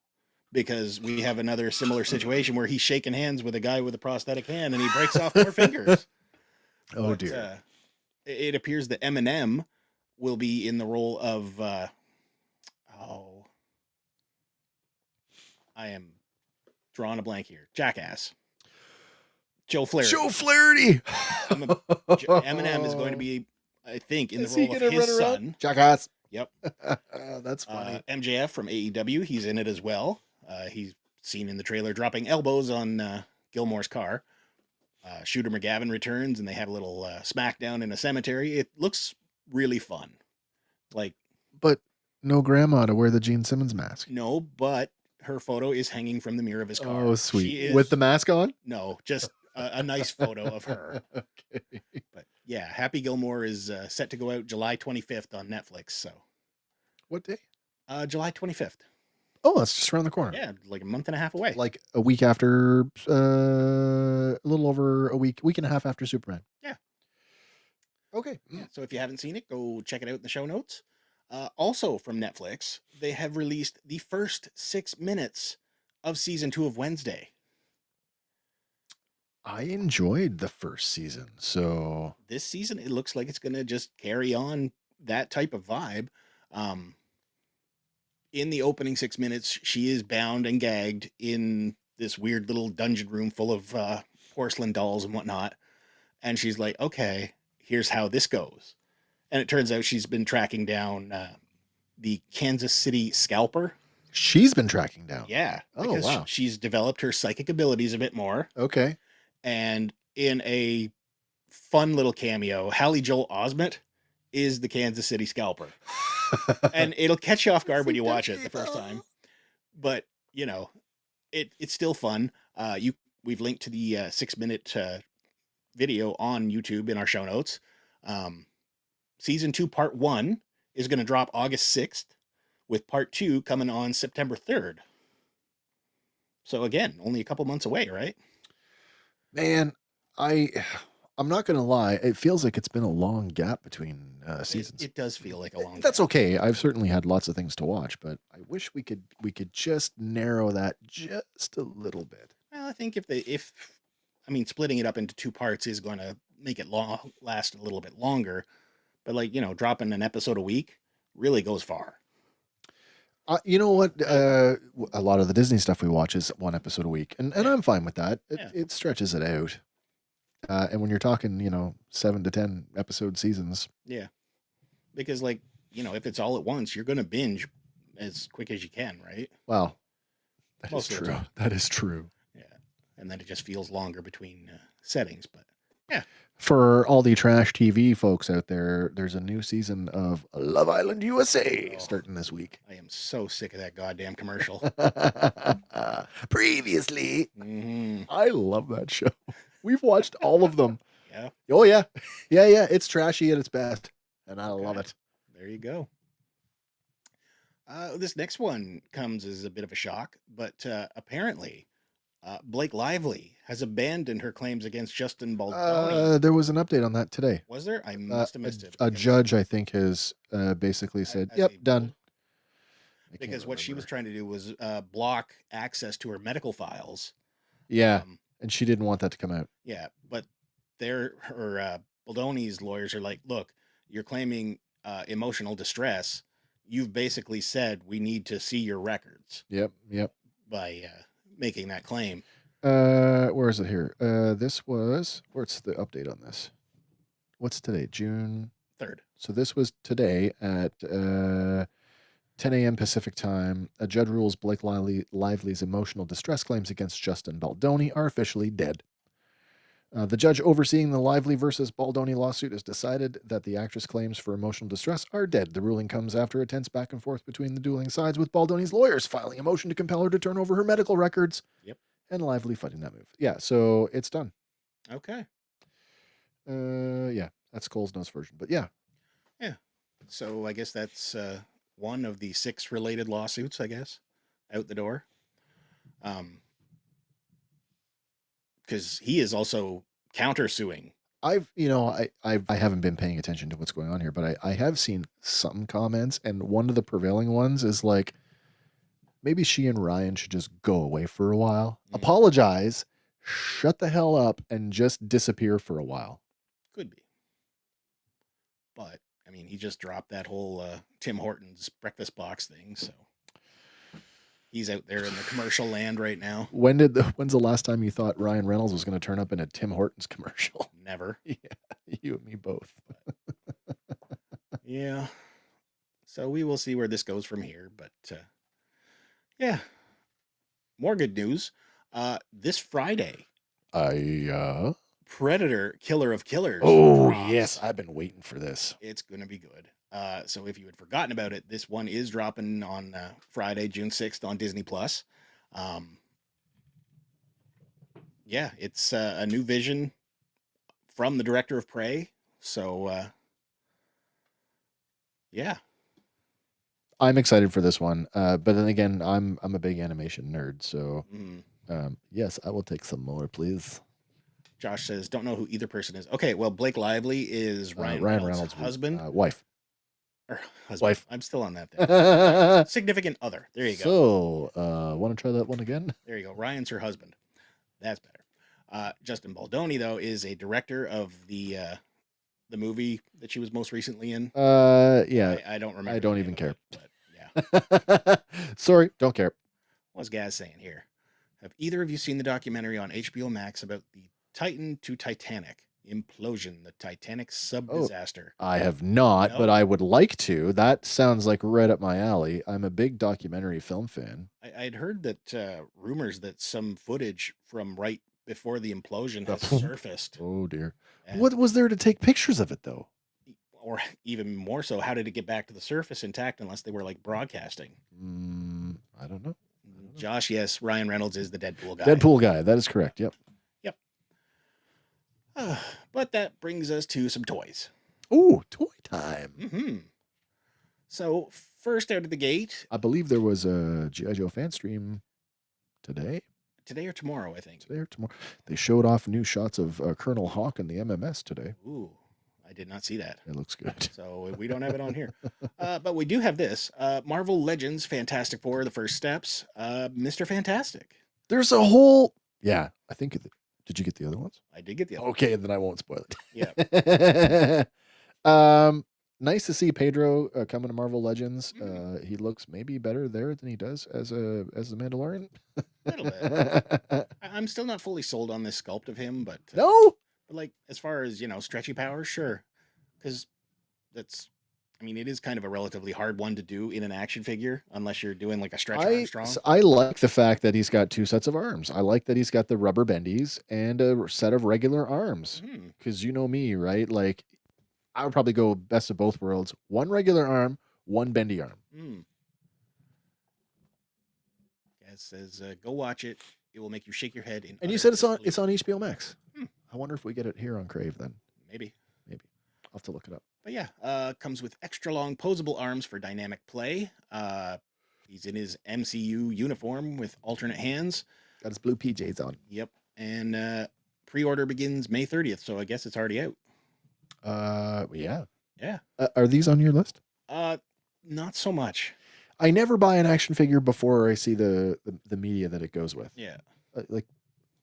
B: because we have another similar situation where he's shaking hands with a guy with a prosthetic hand and he breaks off more fingers.
A: Oh,
B: But,
A: dear.
B: It appears that Eminem will be in the role of I am drawing a blank here. Jackass. Joe Flaherty.
A: Joe Flaherty.
B: Eminem is going to be, I think, in the role of his son.
A: Jackass.
B: Yep.
A: That's funny.
B: MJF from AEW, he's in it as well. He's seen in the trailer dropping elbows on Gilmore's car. Shooter McGavin returns, and they have a little smackdown in a cemetery. It looks really fun.
A: But no grandma to wear the Gene Simmons mask.
B: No, but her photo is hanging from the mirror of his car.
A: Oh, sweet. With the mask on?
B: No, just a nice photo of her.
A: Okay.
B: But yeah, Happy Gilmore is set to go out July 25th on Netflix. So
A: What day?
B: July 25th.
A: Oh, that's just around the corner.
B: Yeah, like a month and a half away.
A: Like a week after, a little over a week and a half after Superman.
B: Yeah.
A: Okay.
B: Yeah, so if you haven't seen it, go check it out in the show notes. Also from Netflix, they have released the first 6 minutes of season 2 of Wednesday.
A: I enjoyed the first season, so
B: This season, it looks like it's going to just carry on that type of vibe. In the opening 6 minutes, she is bound and gagged in this weird little dungeon room full of porcelain dolls and whatnot. And she's like, okay, here's how this goes. And it turns out she's been tracking down the Kansas City scalper.
A: she's been tracking down.
B: Yeah.
A: Oh,
B: Because
A: wow.
B: she's developed her psychic abilities a bit more.
A: Okay.
B: And in a fun little cameo, Hallie Joel Osment is the Kansas City scalper. And it'll catch you off guard when you watch it the first time. But, you know, it's still fun. We've linked to the 6-minute video on YouTube in our show notes. Season 2, part 1 is going to drop August 6th, with part 2 coming on September 3rd. So again, only a couple months away, right?
A: Man, I'm not gonna lie. It feels like it's been a long gap between seasons.
B: It does feel like a long
A: That's
B: gap.
A: okay. I've certainly had lots of things to watch, but I wish we could just narrow that just a little bit.
B: Well, I think if splitting it up into 2 parts is going to make it last a little bit longer, but dropping an episode a week really goes far.
A: You know what? A lot of the Disney stuff we watch is 1 episode a week, and I'm fine with that. It stretches it out. And when you're talking, 7 to 10 episode seasons.
B: Yeah. Because if it's all at once, you're going to binge as quick as you can, right?
A: Wow. That
B: Most
A: is
B: of the
A: true.
B: time.
A: That is true.
B: Yeah. And then it just feels longer between settings, but yeah.
A: For all the trash TV folks out there, there's a new season of Love Island USA starting this week.
B: I am so sick of that goddamn commercial.
A: Previously.
B: Mm-hmm.
A: I love that show. We've watched all of them.
B: Yeah.
A: Oh, yeah. Yeah. It's trashy at its best, and I love it.
B: There you go. This next one comes as a bit of a shock, but apparently Blake Lively has abandoned her claims against Justin Baldoni.
A: There was an update on that today.
B: Was there? I must have missed it.
A: A judge, I think, has basically said,
B: Has
A: yep,
B: he
A: done.
B: ruled? Because what she was trying to do was block access to her medical files.
A: Yeah, and she didn't want that to come out.
B: Yeah, but Baldoni's lawyers are like, look, you're claiming emotional distress. You've basically said we need to see your records.
A: Yep.
B: By making that claim.
A: Where is it here? Where's the update on this? What's today? June
B: 3rd.
A: So this was today at 10 a.m. Pacific time. A judge rules Blake Lively's emotional distress claims against Justin Baldoni are officially dead. The judge overseeing the Lively versus Baldoni lawsuit has decided that the actress' claims for emotional distress are dead. The ruling comes after a tense back and forth between the dueling sides, with Baldoni's lawyers filing a motion to compel her to turn over her medical records.
B: Yep.
A: And Lively fighting that move. Yeah, so it's done.
B: Okay.
A: Yeah, that's Cole's Nose version, but yeah.
B: Yeah. So I guess that's one of the 6 related lawsuits, I guess, out the door. Because he is also countersuing.
A: I haven't been paying attention to what's going on here, but I have seen some comments, and one of the prevailing ones is like, maybe she and Ryan should just go away for a while, apologize, shut the hell up, and just disappear for a while.
B: Could be. But, I mean, he just dropped that whole Tim Hortons breakfast box thing, so he's out there in the commercial land right now.
A: When's the last time you thought Ryan Reynolds was going to turn up in a Tim Hortons commercial?
B: Never.
A: Yeah, you and me both.
B: Yeah. So we will see where this goes from here, but yeah. More good news. This Friday, Predator Killer of Killers.
A: Oh,
B: drops.
A: yes. I've been waiting for this.
B: It's going to be good. So if you had forgotten about it, this one is dropping on Friday, June 6th on Disney+. Yeah, it's a new vision from the director of Prey. So, yeah.
A: I'm excited for this one. But then again, I'm a big animation nerd. So, yes, I will take some more, please.
B: Josh says, don't know who either person is. Okay, well, Blake Lively is Ryan Reynolds' husband.
A: Wife.
B: Or husband.
A: Wife.
B: I'm still on that thing. Significant other. There you go.
A: So, want to try that one again?
B: There you go. Ryan's her husband. That's better. Justin Baldoni, though, is a director of the movie that she was most recently in.
A: Yeah.
B: I don't remember.
A: I don't even care.
B: But yeah.
A: Sorry, don't care.
B: What's Gaz saying here? Have either of you seen the documentary on HBO Max about the Titan to Titanic implosion, the Titanic sub-disaster?
A: I have not,
B: No?
A: but I would like to. That sounds like right up my alley. I'm a big documentary film fan.
B: I'd heard that rumors that some footage from right before the implosion has surfaced.
A: Oh, dear. What was there to take pictures of it, though?
B: Or even more so, how did it get back to the surface intact unless they were like broadcasting?
A: I don't know.
B: Josh, yes, Ryan Reynolds is the Deadpool guy.
A: Deadpool guy. That is correct. Yep.
B: But that brings us to some toys.
A: Ooh, toy time.
B: So first out of the gate,
A: I believe there was a G.I. Joe fan stream today.
B: Today or tomorrow, I think.
A: Today or tomorrow. They showed off new shots of Colonel Hawk and the MMS today.
B: Ooh, I did not see that.
A: It looks good.
B: So we don't have it on here. But we do have this. Marvel Legends Fantastic Four, The First Steps. Mr. Fantastic.
A: There's a whole... Yeah, I think... Did you get the other ones?
B: I did get the other
A: Okay, then I won't spoil
B: it.
A: Yeah. Nice to see Pedro coming to Marvel Legends. He looks maybe better there than he does as the Mandalorian.
B: A little bit. I'm still not fully sold on this sculpt of him, but
A: no.
B: But like as far as stretchy powers, sure, because that's. I mean, it is kind of a relatively hard one to do in an action figure, unless you're doing like a stretch Armstrong.
A: I like the fact that he's got 2 sets of arms. I like that he's got the rubber bendies and a set of regular arms. Because you know me, right? Like, I would probably go best of both worlds. 1 regular arm, 1 bendy arm.
B: It says, go watch it. It will make you shake your head.
A: And you said it's on HBO Max. I wonder if we get it here on Crave then.
B: Maybe.
A: I'll have to look it up.
B: But yeah, comes with extra long posable arms for dynamic play. He's in his MCU uniform with alternate hands.
A: Got his blue PJs on.
B: Yep. And pre-order begins May 30th, so I guess it's already out.
A: Yeah.
B: Yeah.
A: Are these on your list?
B: Not so much.
A: I never buy an action figure before I see the media that it goes with.
B: Yeah.
A: Like,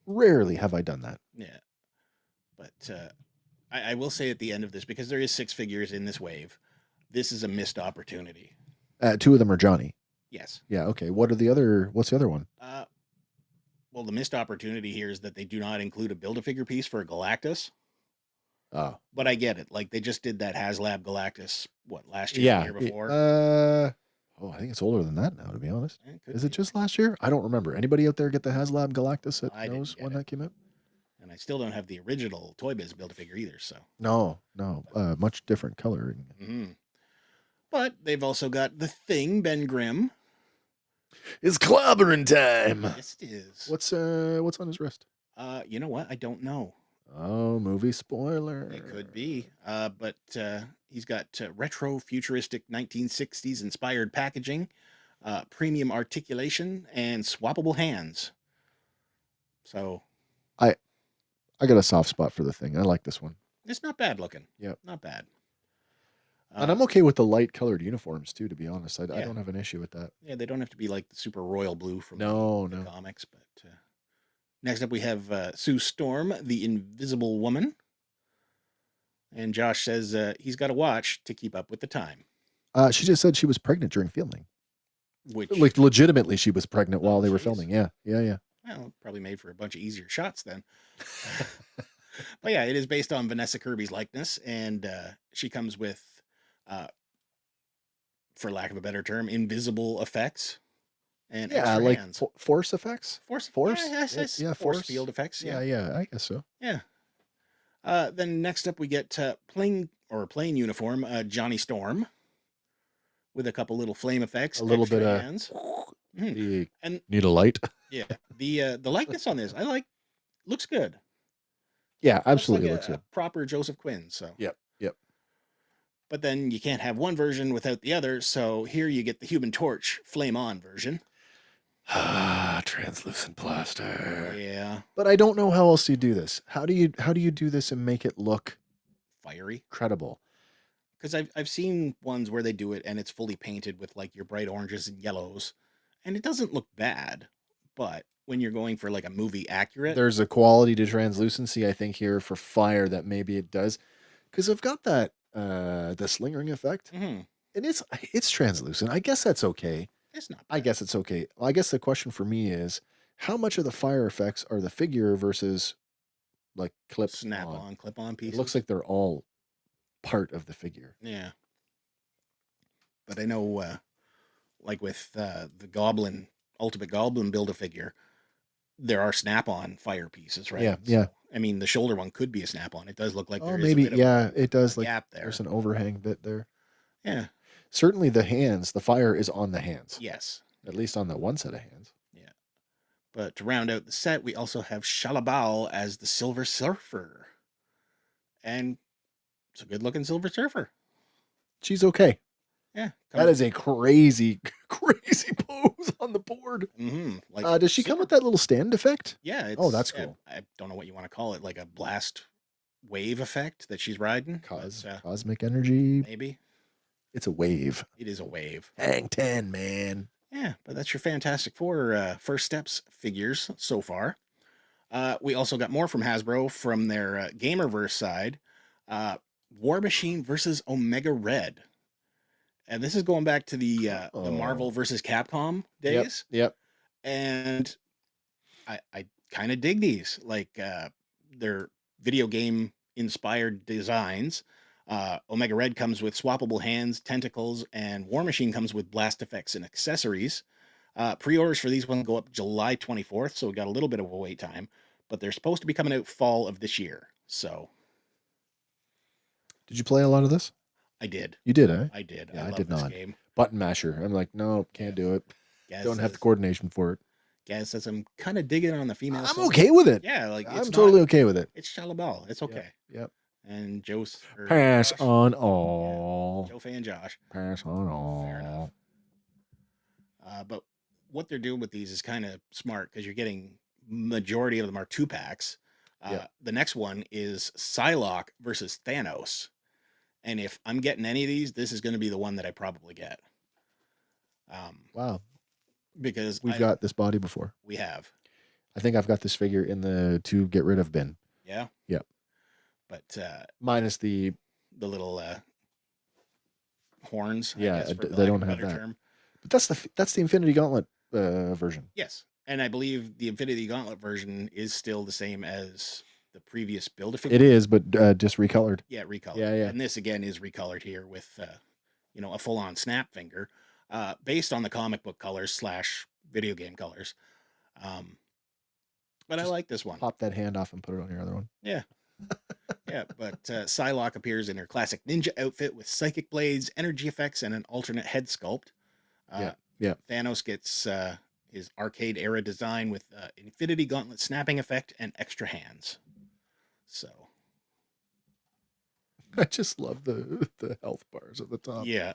A: rarely have I done that.
B: Yeah. But I will say at the end of this, because there is 6 figures in this wave, this is a missed opportunity.
A: 2 of them are Johnny.
B: Yes.
A: Yeah. Okay. What's the other one?
B: Well, the missed opportunity here is that they do not include a Build-A-Figure piece for Galactus.
A: Oh.
B: But I get it. Like, they just did that HasLab Galactus, last year, the year before?
A: I think it's older than that now, to be honest. Is it just last year? I don't remember. Anybody out there get the HasLab Galactus that knows when that came out?
B: And I still don't have the original Toy Biz Build-A-Figure either, so.
A: No. Much different coloring.
B: But they've also got The Thing, Ben Grimm.
A: It's clobbering time.
B: Yes, it is.
A: What's on his wrist?
B: You know what? I don't know.
A: Oh, movie spoiler.
B: It could be. But he's got retro futuristic 1960s inspired packaging, premium articulation, and swappable hands. So
A: I got a soft spot for the thing. I like this one.
B: it's not bad looking.
A: Yep.
B: Not bad.
A: And I'm okay with the light colored uniforms too, to be honest. I
B: Yeah.
A: don't have an issue with that.
B: Yeah, they don't have to be like the super royal blue from
A: No,
B: the
A: no.
B: comics. But next up, we have Sue Storm, the Invisible Woman. And Josh says he's got a watch to keep up with the time.
A: She just said she was pregnant during filming.
B: Which,
A: Like legitimately, she was pregnant while they were
B: jeez.
A: filming. Yeah.
B: Well, probably made for a bunch of easier shots then. But yeah, it is based on Vanessa Kirby's likeness, and she comes with, for lack of a better term, invisible effects and
A: Yeah,
B: extra
A: like
B: hands.
A: force effects.
B: Force,
A: Force?
B: yeah,
A: Yeah,
B: force
A: force.
B: field effects.
A: Yeah, I guess so.
B: Yeah. Then next up, we get plain uniform Johnny Storm with a couple little flame effects,
A: A little
B: extra
A: bit
B: hands.
A: The
B: And
A: need a light.
B: yeah, the likeness on this I like. Looks good.
A: Yeah, absolutely
B: looks
A: looks
B: like a
A: good.
B: proper Joseph Quinn. So
A: Yep.
B: but then you can't have one version without the other. So here you get the Human Torch Flame On version.
A: Translucent plaster.
B: Yeah,
A: But I don't know how else you do this. How do you do this and make it look
B: fiery.
A: credible?
B: Because I've seen ones where they do it and it's fully painted with like your bright oranges and yellows, and it doesn't look bad. But when you're going for like a movie accurate,
A: There's a quality to translucency, I think, here for fire that maybe it does. Because I've got that the slingering effect.
B: mhm,
A: And it's translucent. I guess that's okay.
B: it's not.
A: I
B: Bad.
A: guess it's okay. Well, I guess the question for me is how much of the fire effects are the figure versus like clip
B: Snap
A: on?
B: on, clip on
A: It
B: pieces.
A: looks like they're all part of the figure.
B: Yeah. But I know, like with the Goblin, Ultimate Goblin Build-A-Figure, there are snap-on fire pieces, right?
A: Yeah, yeah.
B: So, I mean, the shoulder one could be a snap-on. It does look like
A: Oh,
B: there is
A: maybe,
B: a bit
A: yeah,
B: of
A: it does.
B: a
A: Like
B: gap there.
A: there's an overhang bit there.
B: Yeah.
A: Certainly the hands, the fire is on the hands.
B: Yes.
A: At least on that one set of hands.
B: Yeah. But to round out the set, we also have Shalabal as the Silver Surfer. And it's a good-looking Silver Surfer.
A: She's okay.
B: Yeah.
A: That is a crazy, crazy pose on the board.
B: Mm-hmm. Like,
A: Does she come with that little stand effect?
B: Yeah. It's,
A: Oh, that's cool.
B: I don't know what you want to call it, like a blast wave effect that she's riding.
A: Cosmic energy.
B: Maybe.
A: It's a wave.
B: It is a wave.
A: Hang 10, man.
B: Yeah, but that's your Fantastic Four First Steps figures so far. We also got more from Hasbro from their Gamerverse side. War Machine versus Omega Red. And this is going back to the Marvel versus Capcom days.
A: Yep.
B: And I kind of dig these. Like they're video game inspired designs. Omega Red comes with swappable hands, tentacles, and War Machine comes with blast effects and accessories. Pre-orders for these ones go up July 24th, so we got a little bit of a wait time, but they're supposed to be coming out fall of this year. So,
A: did you play a lot of this?
B: I did.
A: You did, eh?
B: I did.
A: Yeah,
B: I
A: I
B: love
A: did
B: this
A: not.
B: game.
A: Button masher. I'm like, no, can't do it. Don't have the coordination for it.
B: Gaz says I'm kind of digging on the female.
A: I'm
B: side.
A: okay with it.
B: Yeah, like
A: I'm totally okay with it.
B: It's Shalabal. It's okay.
A: Yep.
B: And Joe's
A: pass
B: Josh,
A: on all.
B: Joe Fan Josh.
A: Pass on
B: Fair enough.
A: all.
B: But what they're doing with these is kind of smart because you're getting majority of them are 2-packs. The next one is Psylocke versus Thanos. And if I'm getting any of these, this is going to be the one that I probably get.
A: Wow.
B: Because
A: we've got this body before.
B: We have.
A: I think I've got this figure in the to get rid of bin.
B: Yeah.
A: Yep.
B: But
A: minus the
B: little horns.
A: Yeah,
B: I guess,
A: they don't have that.
B: Term.
A: But that's the Infinity Gauntlet version.
B: Yes, and I believe the Infinity Gauntlet version is still the same as the previous Build-A-Figure.
A: It is, but just recolored.
B: Yeah, recolored.
A: Yeah.
B: And this again is recolored here with a full-on snap finger, based on the comic book colors / video game colors. But just I like this one.
A: Pop that hand off and put it on your other one.
B: Yeah. Yeah, but Psylocke appears in her classic ninja outfit with psychic blades, energy effects, and an alternate head sculpt.
A: Yeah.
B: Thanos gets his arcade era design with Infinity Gauntlet snapping effect and extra hands. So
A: I just love the health bars at the top.
B: yeah.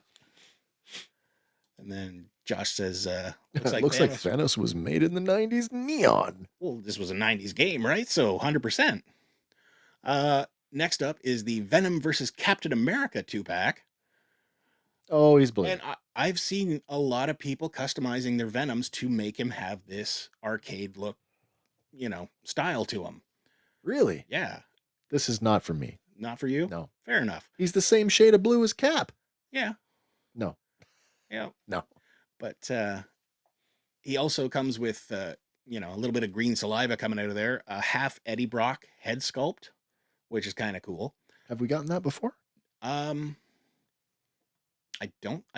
B: And then Josh says,
A: Looks like Thanos was made in the 90s neon.
B: Well, this was a 90s game, right? So 100%. Next up is the Venom versus Captain America 2-pack.
A: Oh, he's blue.
B: And I've seen a lot of people customizing their Venoms to make him have this arcade look, style to him.
A: Really?
B: Yeah.
A: This is not for me.
B: Not for you?
A: No.
B: Fair enough.
A: He's the same shade of blue as Cap.
B: Yeah.
A: No.
B: Yeah.
A: No.
B: But he also comes with, a little bit of green saliva coming out of there, a half Eddie Brock head sculpt, which is kind of cool.
A: Have we gotten that before?
B: I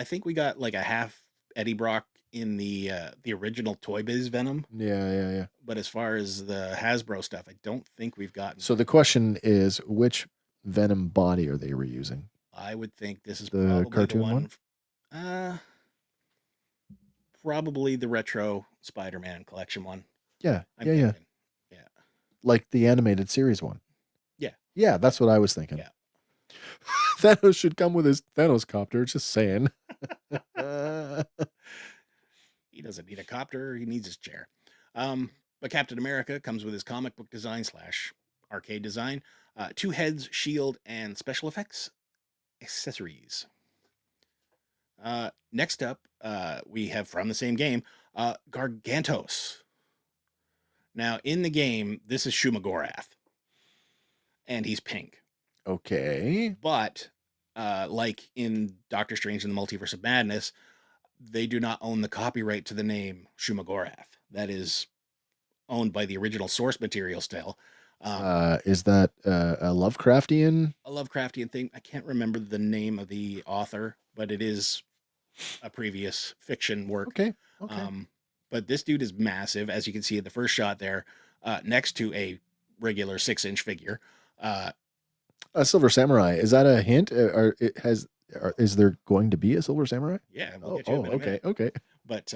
B: think we got like a half Eddie Brock in the original Toy Biz Venom.
A: Yeah.
B: But as far as the Hasbro stuff, I don't think we've gotten.
A: So the question is, which Venom body are they reusing?
B: I would think this is
A: The
B: probably
A: cartoon
B: the one. Probably the retro Spider-Man collection one.
A: Yeah.
B: I'm
A: Yeah.
B: thinking. Yeah.
A: Like the animated series one.
B: Yeah.
A: Yeah, that's what I was thinking.
B: Yeah.
A: Thanos should come with his Thanos copter, just saying.
B: He doesn't need a copter, he needs his chair. But Captain America comes with his comic book design / arcade design, 2 heads, shield, and special effects accessories. Next up, we have from the same game, Gargantos. Now, in the game, this is Shumagorath, and he's pink.
A: Okay.
B: But like in Doctor Strange and the Multiverse of Madness, they do not own the copyright to the name Shumagorath. That is owned by the original source material still.
A: Is that a Lovecraftian?
B: A Lovecraftian thing. I can't remember the name of the author, but it is a previous fiction work.
A: Okay.
B: But this dude is massive, as you can see in the first shot there, next to a regular 6-inch figure.
A: A Silver Samurai. Is that a hint? Is there going to be a Silver Samurai?
B: Yeah. We'll get to it in a minute.
A: Okay.
B: But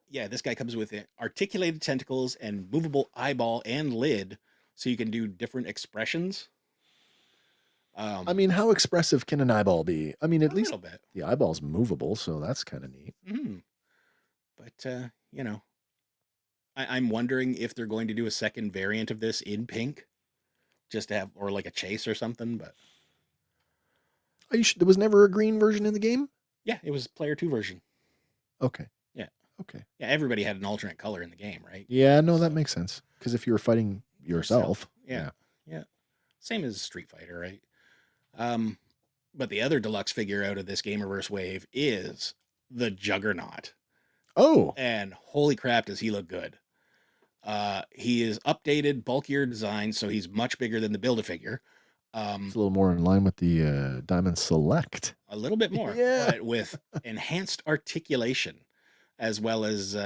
B: yeah, this guy comes with articulated tentacles and movable eyeball and lid, so you can do different expressions.
A: I mean, how expressive can an eyeball be? I mean, at least
B: little bit.
A: the eyeball's movable, so that's kind of neat.
B: Mm-hmm. But I'm wondering if they're going to do a second variant of this in pink, just to have, or like a chase or something. But
A: There was never a green version in the game?
B: yeah, it was player 2 version.
A: Okay.
B: Yeah.
A: Okay.
B: Yeah, everybody had an alternate color in the game, right?
A: Yeah, no, that makes sense. Because if you were fighting yourself.
B: Yeah. Same as Street Fighter, right? But the other deluxe figure out of this Gamerverse wave is the Juggernaut.
A: Oh.
B: And holy crap, does he look good. He is updated, bulkier design, so he's much bigger than the Build-A-Figure.
A: It's a little more in line with the Diamond Select.
B: A little bit more,
A: Yeah.
B: but with enhanced articulation, as well as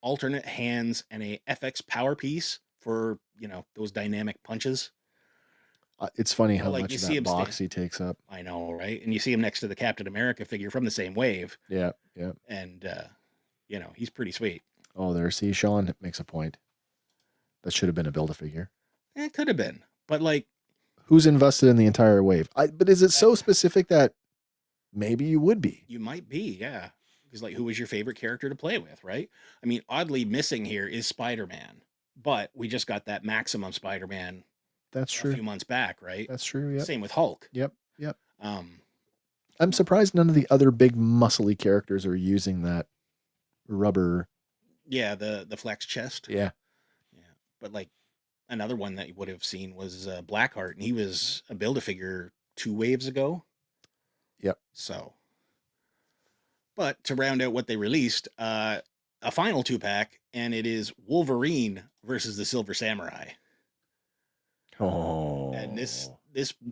B: alternate hands and a FX power piece for, those dynamic punches.
A: It's funny how
B: Like,
A: much
B: you
A: of
B: see
A: that
B: him
A: box he takes up.
B: I know, right? And you see him next to the Captain America figure from the same wave.
A: Yeah.
B: And, he's pretty sweet.
A: Oh, there. See, Sean makes a point. That should have been a Build-A-Figure.
B: It could have been, but like,
A: who's invested in the entire wave? But is it so specific that maybe you would be?
B: You might be, yeah. Because like, who was your favorite character to play with, right? I mean, oddly missing here is Spider-Man, but we just got that Maximum Spider-Man.
A: That's true.
B: A few months back, right?
A: That's true. Yeah.
B: Same with Hulk.
A: Yep.
B: I'm
A: surprised none of the other big muscly characters are using that rubber.
B: Yeah, the flex chest.
A: Yeah.
B: But like another one that you would have seen was Blackheart, and he was a Build-A-Figure 2 waves ago.
A: Yep.
B: So, but to round out what they released, a final 2-pack, and it is Wolverine versus the Silver Samurai.
A: Oh.
B: And this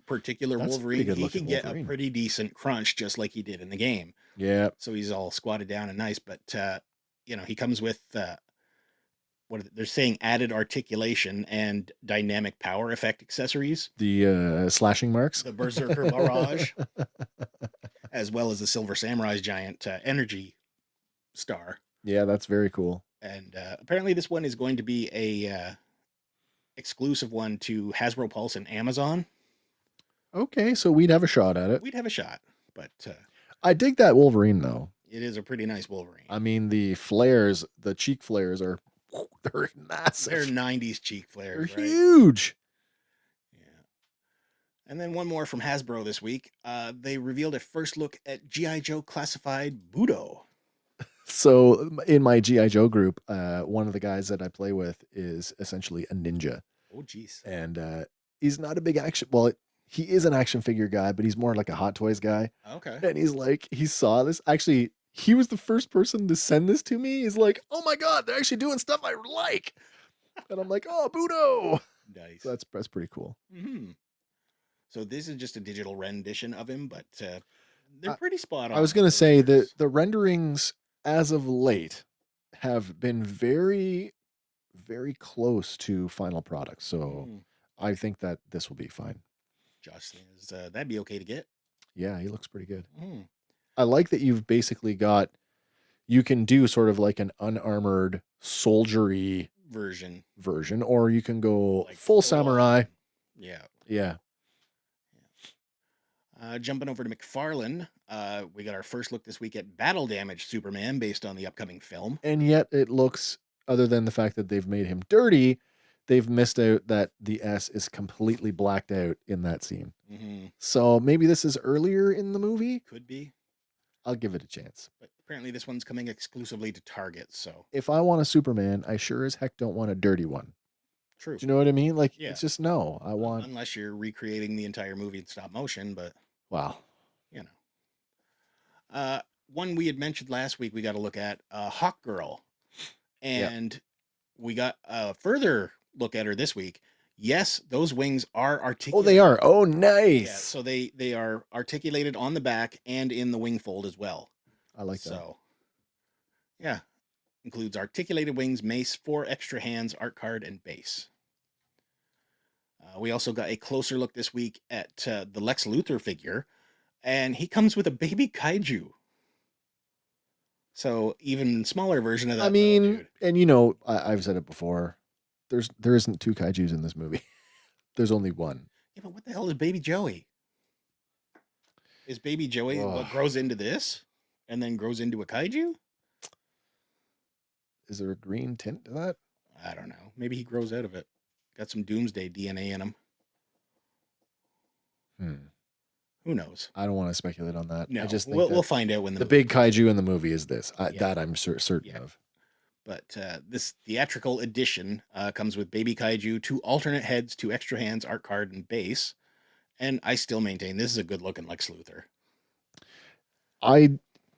B: particular
A: That's
B: Wolverine,
A: pretty
B: he can get
A: Wolverine.
B: a pretty decent crunch, just like he did in the game.
A: Yeah.
B: So he's all squatted down and nice, but he comes with they're saying added articulation and dynamic power effect accessories.
A: The slashing marks.
B: The Berserker Barrage, as well as the Silver Samurai's giant energy star.
A: Yeah, that's very cool.
B: And apparently this one is going to be a exclusive one to Hasbro Pulse and Amazon,
A: Okay, so we'd have a shot at it.
B: we'd have a shot. But
A: I dig that Wolverine though.
B: it is a pretty nice Wolverine.
A: I mean, the flares, the cheek flares are they're massive.
B: They're 90s cheek
A: They're
B: flares, right?
A: huge.
B: Yeah. And then one more from Hasbro this week. They revealed a first look at G.I. Joe Classified Budo.
A: So in my GI Joe group, one of the guys that I play with is essentially a ninja,
B: Oh, geez.
A: and he's not a big action. Well, he is an action figure guy, but he's more like a Hot Toys guy.
B: Okay.
A: And he's like, he saw this. Actually, he was the first person to send this to me. He's like, oh my god, they're actually doing stuff I like. And I'm like, oh, Budo.
B: Nice.
A: So that's pretty cool.
B: Mm-hmm. So this is just a digital rendition of him, but they're pretty spot on.
A: I was gonna say that the renderings as of late have been very, very close to final product. So I think that this will be fine.
B: Josh says that'd be okay to get.
A: Yeah, he looks pretty good.
B: Mm.
A: I like that you've basically got, you can do sort of like an unarmored soldiery
B: Version,
A: or you can go
B: like
A: full
B: on.
A: samurai.
B: Yeah.
A: Yeah.
B: Jumping over to McFarlane, we got our first look this week at Battle Damage Superman based on the upcoming film.
A: And yet it looks, other than the fact that they've made him dirty, they've missed out that the S is completely blacked out in that scene.
B: Mm-hmm.
A: So maybe this is earlier in the movie.
B: Could be.
A: I'll give it a chance.
B: But apparently this one's coming exclusively to Target, so.
A: If I want a Superman, I sure as heck don't want a dirty one.
B: True.
A: Do you know what I mean? Like,
B: Yeah.
A: it's just no. I want.
B: Unless you're recreating the entire movie in stop motion, but.
A: Wow.
B: You know. One we had mentioned last week, we got to look at Hawk Girl. And we got a further look at her this week. Yes, those wings are articulated.
A: Oh, they are. Oh, nice.
B: Yeah, so they are articulated on the back and in the wing fold as well.
A: I like that.
B: So, yeah. Includes articulated wings, mace, 4 extra hands, art card, and base. We also got a closer look this week at the Lex Luthor figure, and he comes with a baby kaiju. So even smaller version of that.
A: I mean, and you know, I've said it before. There isn't 2 kaijus in this movie. There's only one.
B: Yeah, but what the hell is Baby Joey? Is Baby Joey what grows into this and then grows into a kaiju?
A: Is there a green tint to that?
B: I don't know. Maybe he grows out of it. Got some Doomsday DNA in him. Who knows?
A: I don't want to speculate on that.
B: No,
A: I just think
B: we'll find out when
A: the big kaiju in the movie is this. That I'm certain of.
B: But this theatrical edition comes with Baby Kaiju, 2 alternate heads, 2 extra hands, art card, and base. And I still maintain this is a good looking Lex Luthor. I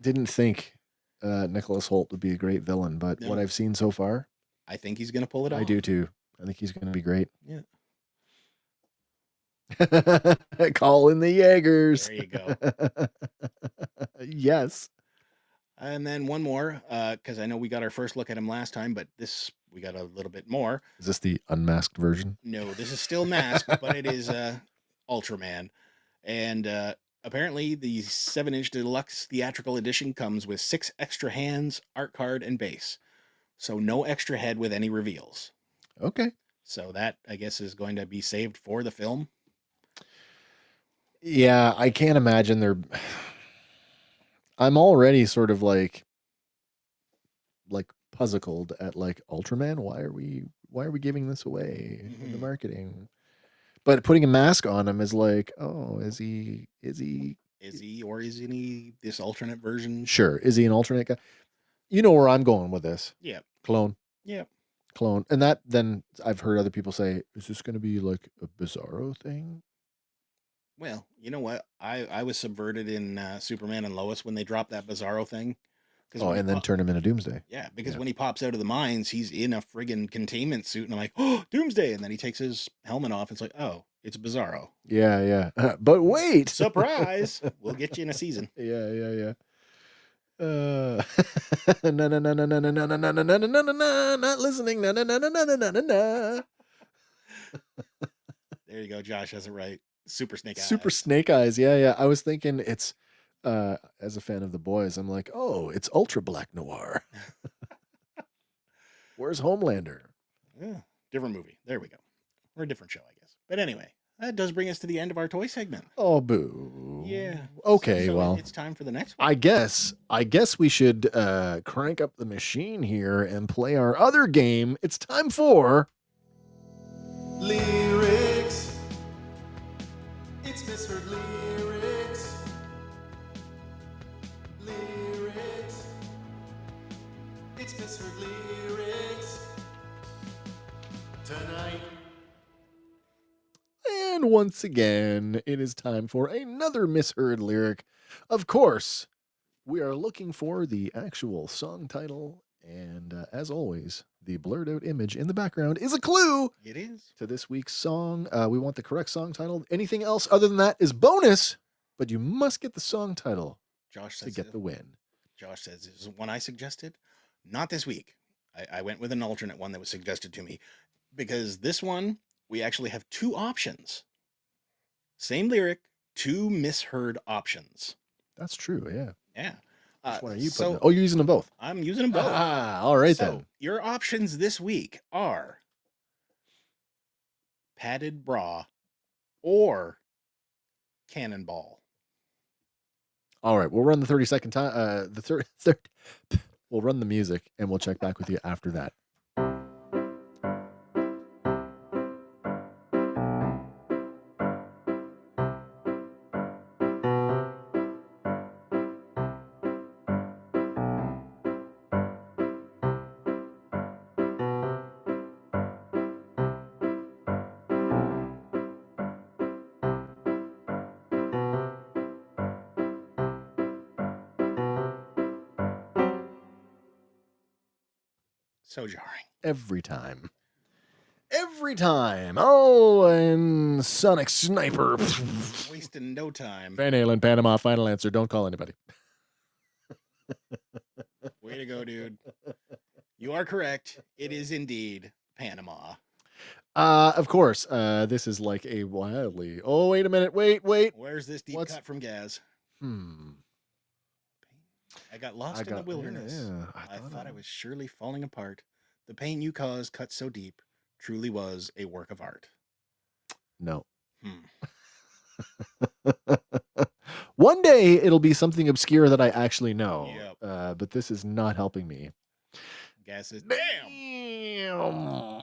A: didn't think Nicholas Hoult would be a great villain, but what I've seen so far,
B: I think he's going to pull it off.
A: I do too. I think he's going to be great.
B: Yeah.
A: Call in the Jaegers.
B: There you go.
A: Yes.
B: And then one more, because I know we got our first look at him last time, but this we got a little bit more.
A: Is this the unmasked version?
B: No, this is still masked, but it is Ultraman. And apparently the 7-inch deluxe theatrical edition comes with 6 extra hands, art card, and base. So no extra head with any reveals.
A: Okay.
B: So that, I guess, is going to be saved for the film.
A: Yeah, I can't imagine they're... I'm already sort of like puzzled at like Ultraman. Why are we giving this away in the marketing? But putting a mask on him is like, oh, is he
B: or isn't he this alternate version?
A: Sure. Is he an alternate guy? You know where I'm going with this.
B: Yeah.
A: Clone.
B: Yeah.
A: Clone. And that, then I've heard other people say, is this going to be like a Bizarro thing?
B: Well, you know what? I was subverted in Superman and Lois when they dropped that Bizarro thing.
A: Oh, and then turn him into Doomsday.
B: Yeah, because when he pops out of the mines, he's in a friggin' containment suit, and I'm like, oh, Doomsday! And then he takes his helmet off, and it's like, oh, it's Bizarro.
A: Yeah. But wait!
B: Surprise! We'll get you in a season.
A: Yeah. No, not listening. No.
B: There you go. Josh has it right. Super Snake Eyes.
A: Super Snake Eyes. Yeah. I was thinking it's, as a fan of The Boys, I'm like, oh, it's Ultra Black Noir. Where's Homelander?
B: Yeah, different movie. There we go. Or a different show, I guess. But anyway, that does bring us to the end of our toy segment.
A: Oh, boo.
B: Yeah.
A: Okay,
B: So
A: well,
B: it's time for the next one.
A: I guess we should crank up the machine here and play our other game. It's time for
C: Lyrics. It's misheard lyrics. Lyrics. It's misheard lyrics. Tonight.
A: And once again, it is time for another misheard lyric. Of course, we are looking for the actual song title. And as always, the blurred out image in the background is a clue
B: It is.
A: to this week's song. We want the correct song title. Anything else other than that is bonus, but you must get the song title
B: Josh
A: to
B: says
A: get the win.
B: Josh says this is one I suggested. Not this week. I went with an alternate one that was suggested to me because this one we actually have two options. Same lyric, two misheard options.
A: That's true, yeah.
B: Yeah.
A: Which one are you
B: so
A: putting? Oh, you're using them both.
B: I'm using them both.
A: Ah, all right
B: So,
A: then.
B: your options this week are padded bra or cannonball.
A: All right, we'll run the 30-second time. Third. We'll run the music and we'll check back with you after that.
B: So jarring.
A: Every time. Oh, and Sonic Sniper.
B: Wasting no time.
A: Van Halen, Panama, final answer. Don't call anybody.
B: Way to go, dude. You are correct. It is indeed Panama.
A: Of course. This is like a wildly. Oh, wait a minute. Wait.
B: Where's this deep cut from Gaz? I got lost in the wilderness.
A: Yeah,
B: I thought I was surely falling apart. The pain you caused cut so deep truly was a work of art.
A: No. One day it'll be something obscure that I actually know.
B: Yep.
A: But this is not helping me.
B: Gaz says, damn.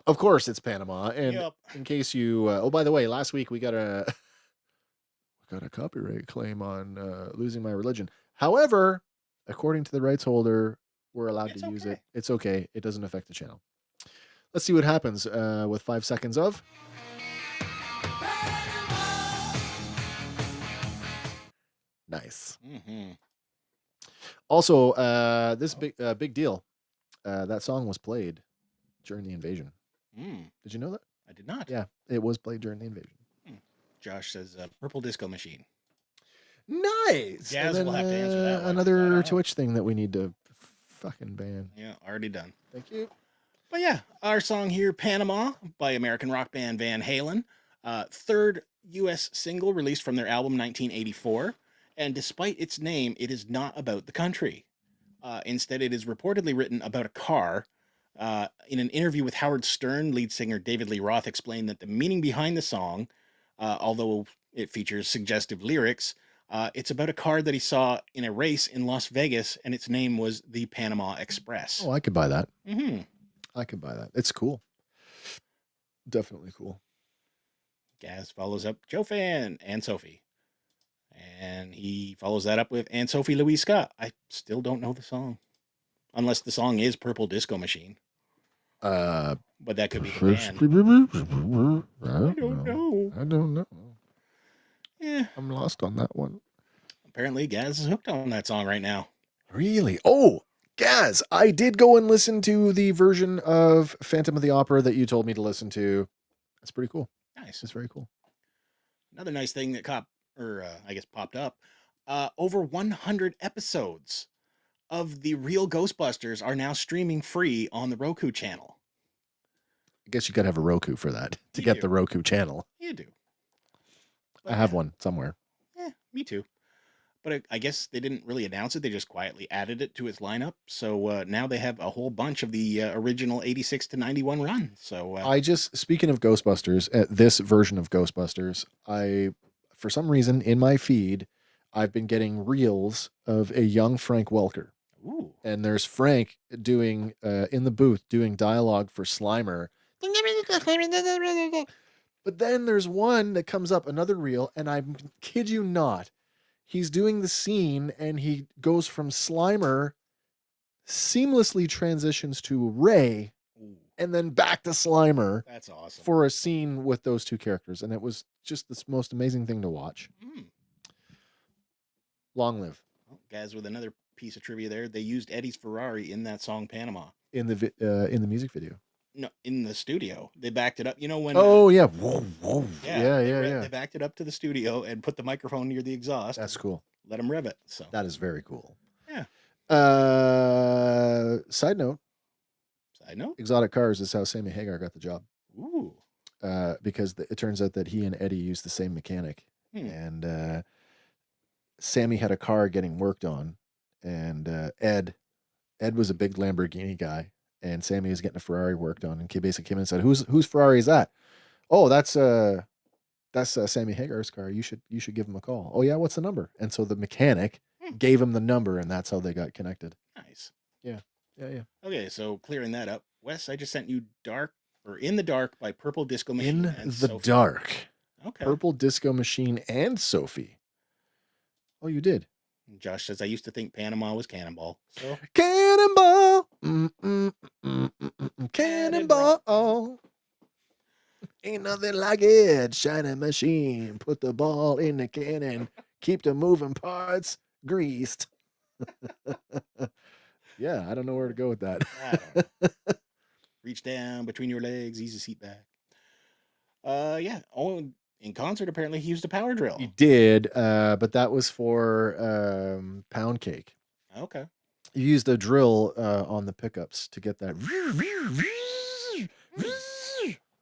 A: Of course it's Panama. And
B: Yep.
A: in case you oh, by the way, last week we got a copyright claim on Losing My Religion. However, according to the rights holder, we're allowed to use it. It's okay. It doesn't affect the channel. Let's see what happens with 5 seconds of. Nice.
B: Mm-hmm.
A: Also, this big deal. That song was played during the invasion. Did you know that?
B: I did not.
A: Yeah, it was played during the invasion.
B: Josh says, Purple Disco Machine.
A: Nice.
B: Gaz will have to answer that one.
A: Another Twitch thing that we need to fucking ban.
B: Yeah, already done.
A: Thank you.
B: But yeah, our song here, Panama, by American rock band Van Halen. Third U.S. single released from their album 1984. And despite its name, it is not about the country. Instead, it is reportedly written about a car. In an interview with Howard Stern, lead singer David Lee Roth explained that the meaning behind the song, although it features suggestive lyrics, it's about a car that he saw in a race in Las Vegas, and its name was the Panama Express.
A: Oh, I could buy that.
B: Mm-hmm.
A: I could buy that. It's cool. Definitely cool.
B: Gaz follows up Joe Fan and Sophie. And he follows that up with and Sophie Louise Scott. I still don't know the song. Unless the song is Purple Disco Machine. But that could be the band.
A: I don't know.
B: Yeah.
A: I'm lost on that one.
B: Apparently Gaz is hooked on that song right now.
A: Really? Oh, Gaz, I did go and listen to the version of Phantom of the Opera that you told me to listen to. That's pretty cool.
B: Nice.
A: It's very cool.
B: Another nice thing that popped up. Over 100 episodes of the real Ghostbusters are now streaming free on the Roku channel.
A: I guess you got to have a Roku for that to get the Roku channel.
B: You do.
A: I have one somewhere.
B: Yeah, me too. But I guess they didn't really announce it. They just quietly added it to its lineup. So now they have a whole bunch of the original 86 to 91 run. So
A: Speaking of Ghostbusters, this version of Ghostbusters, for some reason in my feed, I've been getting reels of a young Frank Welker.
B: ooh,
A: And there's Frank doing in the booth doing dialogue for Slimer. But then there's one that comes up, another reel, and I kid you not, he's doing the scene and he goes from Slimer, seamlessly transitions to Ray,
B: ooh,
A: and then back to Slimer
B: that's awesome.
A: for a scene with those two characters. And it was just the most amazing thing to watch.
B: Mm.
A: Long live.
B: Well, guys, with another piece of trivia there, they used Eddie's Ferrari in that song Panama.
A: In the music video.
B: No, in the studio. They backed it up. You know when
A: Oh yeah. Whoa, whoa. Yeah,
B: They backed it up to the studio and put the microphone near the exhaust.
A: That's cool.
B: Let them rev it. So
A: That is very cool.
B: yeah.
A: Side note,
B: I know.
A: Exotic Cars is how Sammy Hagar got the job.
B: Ooh.
A: Because it turns out that he and Eddie used the same mechanic. And Sammy had a car getting worked on, and Ed was a big Lamborghini guy, and Sammy was getting a Ferrari worked on, and he basically came in and said, "Whose Ferrari is that?" "Oh, that's Sammy Hagar's car. You should give him a call." "Oh yeah, what's the number?" And so the mechanic gave him the number, and that's how they got connected.
B: Nice.
A: Yeah.
B: Okay, so clearing that up, Wes, I just sent you In the Dark by Purple Disco Machine.
A: In
B: and
A: the
B: Sophie.
A: Dark.
B: Okay.
A: Purple Disco Machine and Sophie. Oh, you did.
B: Josh says, I used to think Panama was Cannonball. So
A: Cannonball. Cannonball. Ain't nothing like it. Shining machine. Put the ball in the cannon. Keep the moving parts greased. Yeah, I don't know where to go with that.
B: I don't know. Reach down between your legs, easy seat back. Yeah. Oh, in concert, apparently he used a power drill.
A: He did, but that was for Pound Cake.
B: Okay.
A: He used a drill on the pickups to get that.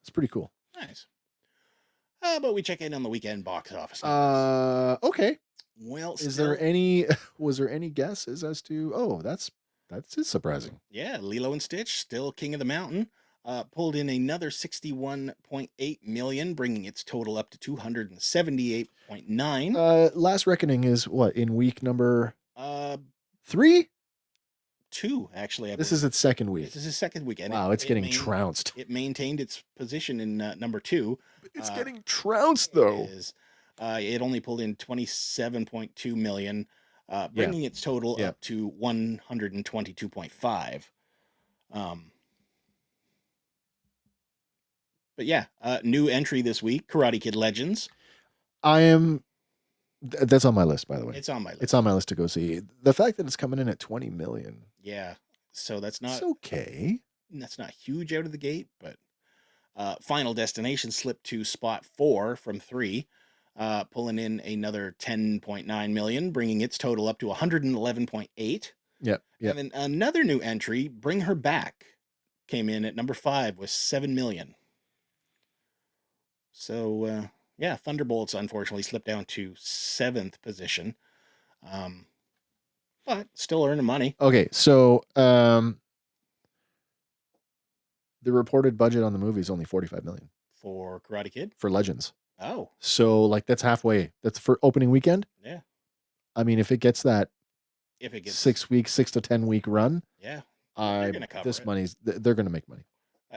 A: It's pretty cool.
B: Nice. But we check in on the weekend box office.
A: Okay.
B: Well,
A: was there any guesses as to? Oh, that's surprising.
B: Yeah, Lilo and Stitch, still king of the mountain, pulled in another 61.8 million, bringing its total up to 278.9.
A: Last Reckoning is what, in week number
B: 3? 2, actually.
A: This is its second week.
B: This is its second week. And
A: wow, it's getting trounced.
B: It maintained its position in number 2.
A: It's getting trounced, though.
B: It only pulled in 27.2 million, bringing its total up to 122.5. But yeah, new entry this week, Karate Kid Legends.
A: That's on my list, by the way.
B: It's on my list.
A: It's on my list to go see. The fact that it's coming in at 20 million.
B: Yeah. So that's not...
A: It's okay.
B: That's not huge out of the gate, but Final Destination slipped to spot 4 from 3, pulling in another 10.9 million, bringing its total up to 111.8.
A: Yep.
B: And then another new entry, Bring Her Back, came in at number 5 with 7 million. So, yeah, Thunderbolts unfortunately slipped down to 7th position, but still earning money.
A: Okay, so the reported budget on the movie is only 45 million
B: for Karate Kid,
A: for Legends.
B: Oh,
A: so like that's halfway. That's for opening weekend.
B: Yeah,
A: I mean, if it gets that, 6 to 10 week run,
B: yeah,
A: they're going to make money.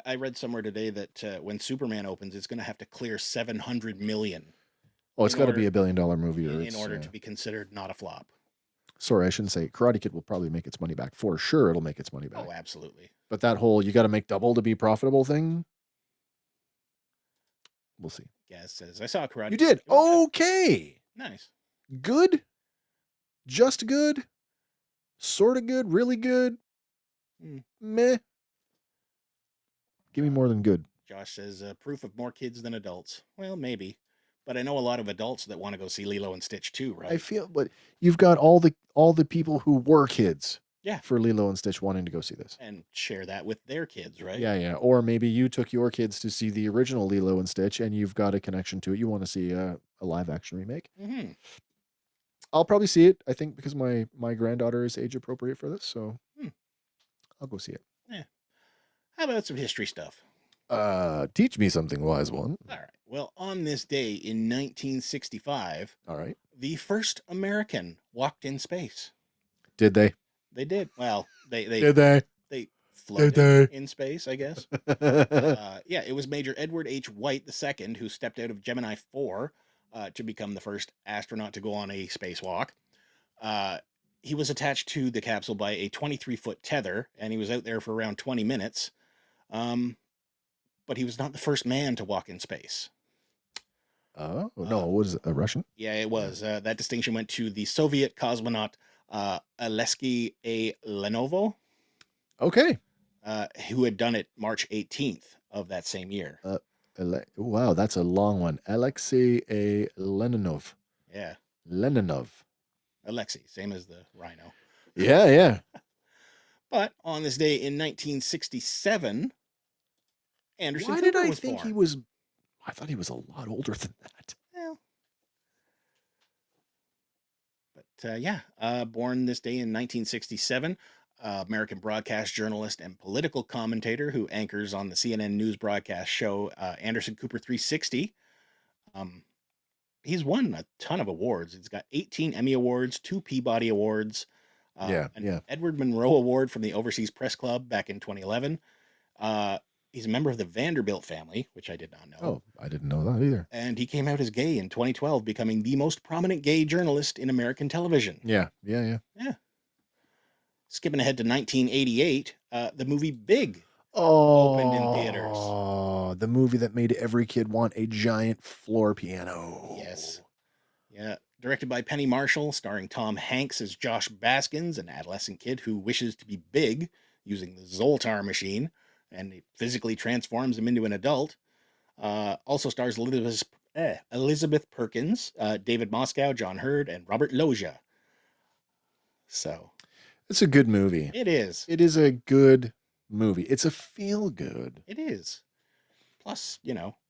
B: I read somewhere today that when Superman opens, it's going to have to clear 700 million.
A: Oh, it's got to be $1 billion movie
B: in order to be considered not a flop.
A: Sorry, I shouldn't say. Karate Kid will probably make its money back. For sure, it'll make its money back.
B: Oh, absolutely.
A: But that whole you got to make double to be profitable thing, we'll see.
B: Gaz says, I saw Karate
A: Kid. You did? Okay.
B: Nice.
A: Good? Just good? Sort of good? Really good? Meh. Give me more than good.
B: Josh says, proof of more kids than adults. Well, maybe. But I know a lot of adults that want to go see Lilo and Stitch too, right?
A: I feel, but you've got all the people who were kids, for Lilo and Stitch wanting to go see this
B: and share that with their kids, right?
A: Yeah. Or maybe you took your kids to see the original Lilo and Stitch, and you've got a connection to it. You want to see a live action remake.
B: Mm-hmm.
A: I'll probably see it. I think because my granddaughter is age appropriate for this, so I'll go see it.
B: How about some history stuff?
A: Teach me something, wise one.
B: All right. Well, on this day in 1965,
A: All right.
B: the first American walked in space.
A: Did they?
B: They did. Well, they
A: Did they?
B: floated
A: they?
B: in space, I guess. Yeah, it was Major Edward H. White II who stepped out of Gemini 4 to become the first astronaut to go on a spacewalk. He was attached to the capsule by a 23-foot tether, and he was out there for around 20 minutes. But he was not the first man to walk in space.
A: Oh, no, was it a Russian?
B: Yeah, it was. That distinction went to the Soviet cosmonaut Alexei A. Lenovo,
A: Okay.
B: who had done it March 18th of that same year.
A: Wow, that's a long one. Alexei A. Leninov.
B: Yeah,
A: Leninov.
B: Alexei, same as the rhino.
A: Yeah, yeah.
B: But on this day in 1967, Anderson
A: Why
B: Cooper
A: did I
B: was
A: think
B: born.
A: he was? I thought he was a lot older than that.
B: Well, but yeah, born this day in 1967. American broadcast journalist and political commentator who anchors on the CNN news broadcast show Anderson Cooper 360. He's won a ton of awards. He's got 18 Emmy Awards, 2 Peabody Awards, an Edward Monroe Award from the Overseas Press Club back in 2011. He's a member of the Vanderbilt family, which I did not know.
A: Oh, I didn't know that either.
B: And he came out as gay in 2012, becoming the most prominent gay journalist in American television.
A: Yeah.
B: Skipping ahead to 1988, the movie Big
A: opened
B: in theaters.
A: Oh, the movie that made every kid want a giant floor piano.
B: Yes. Yeah. Directed by Penny Marshall, starring Tom Hanks as Josh Baskins, an adolescent kid who wishes to be big using the Zoltar machine, and it physically transforms him into an adult. Also stars Elizabeth Perkins, David Moscow, John Hurd, and Robert Loggia. So
A: it's a good movie.
B: It is.
A: It is a good movie. It's a feel good.
B: It is. Plus,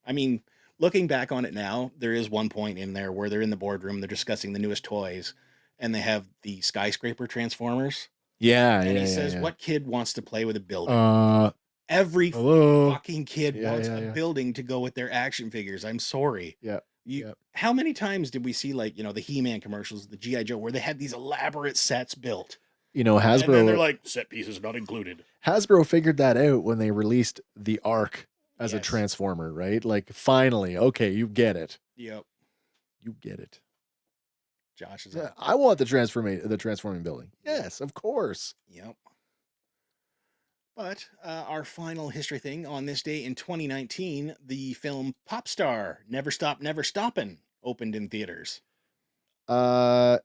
B: I mean, looking back on it now, there is one point in there where they're in the boardroom, they're discussing the newest toys, and they have the skyscraper transformers.
A: Yeah,
B: and he says, "What kid wants to play with a building?" Every fucking kid wants a building to go with their action figures. I'm sorry.
A: Yeah.
B: How many times did we see, like, the He-Man commercials, the G.I. Joe, where they had these elaborate sets built?
A: Hasbro.
B: And then they're like, set pieces not included.
A: Hasbro figured that out when they released the Ark as a transformer, right? Like, finally, okay, you get it.
B: Yep.
A: You get it.
B: Josh is
A: I want the transforming building. Yes, of course.
B: Yep. But our final history thing on this day in 2019, the film Pop Star, Never Stop, Never Stoppin' opened in theaters.
A: Wow,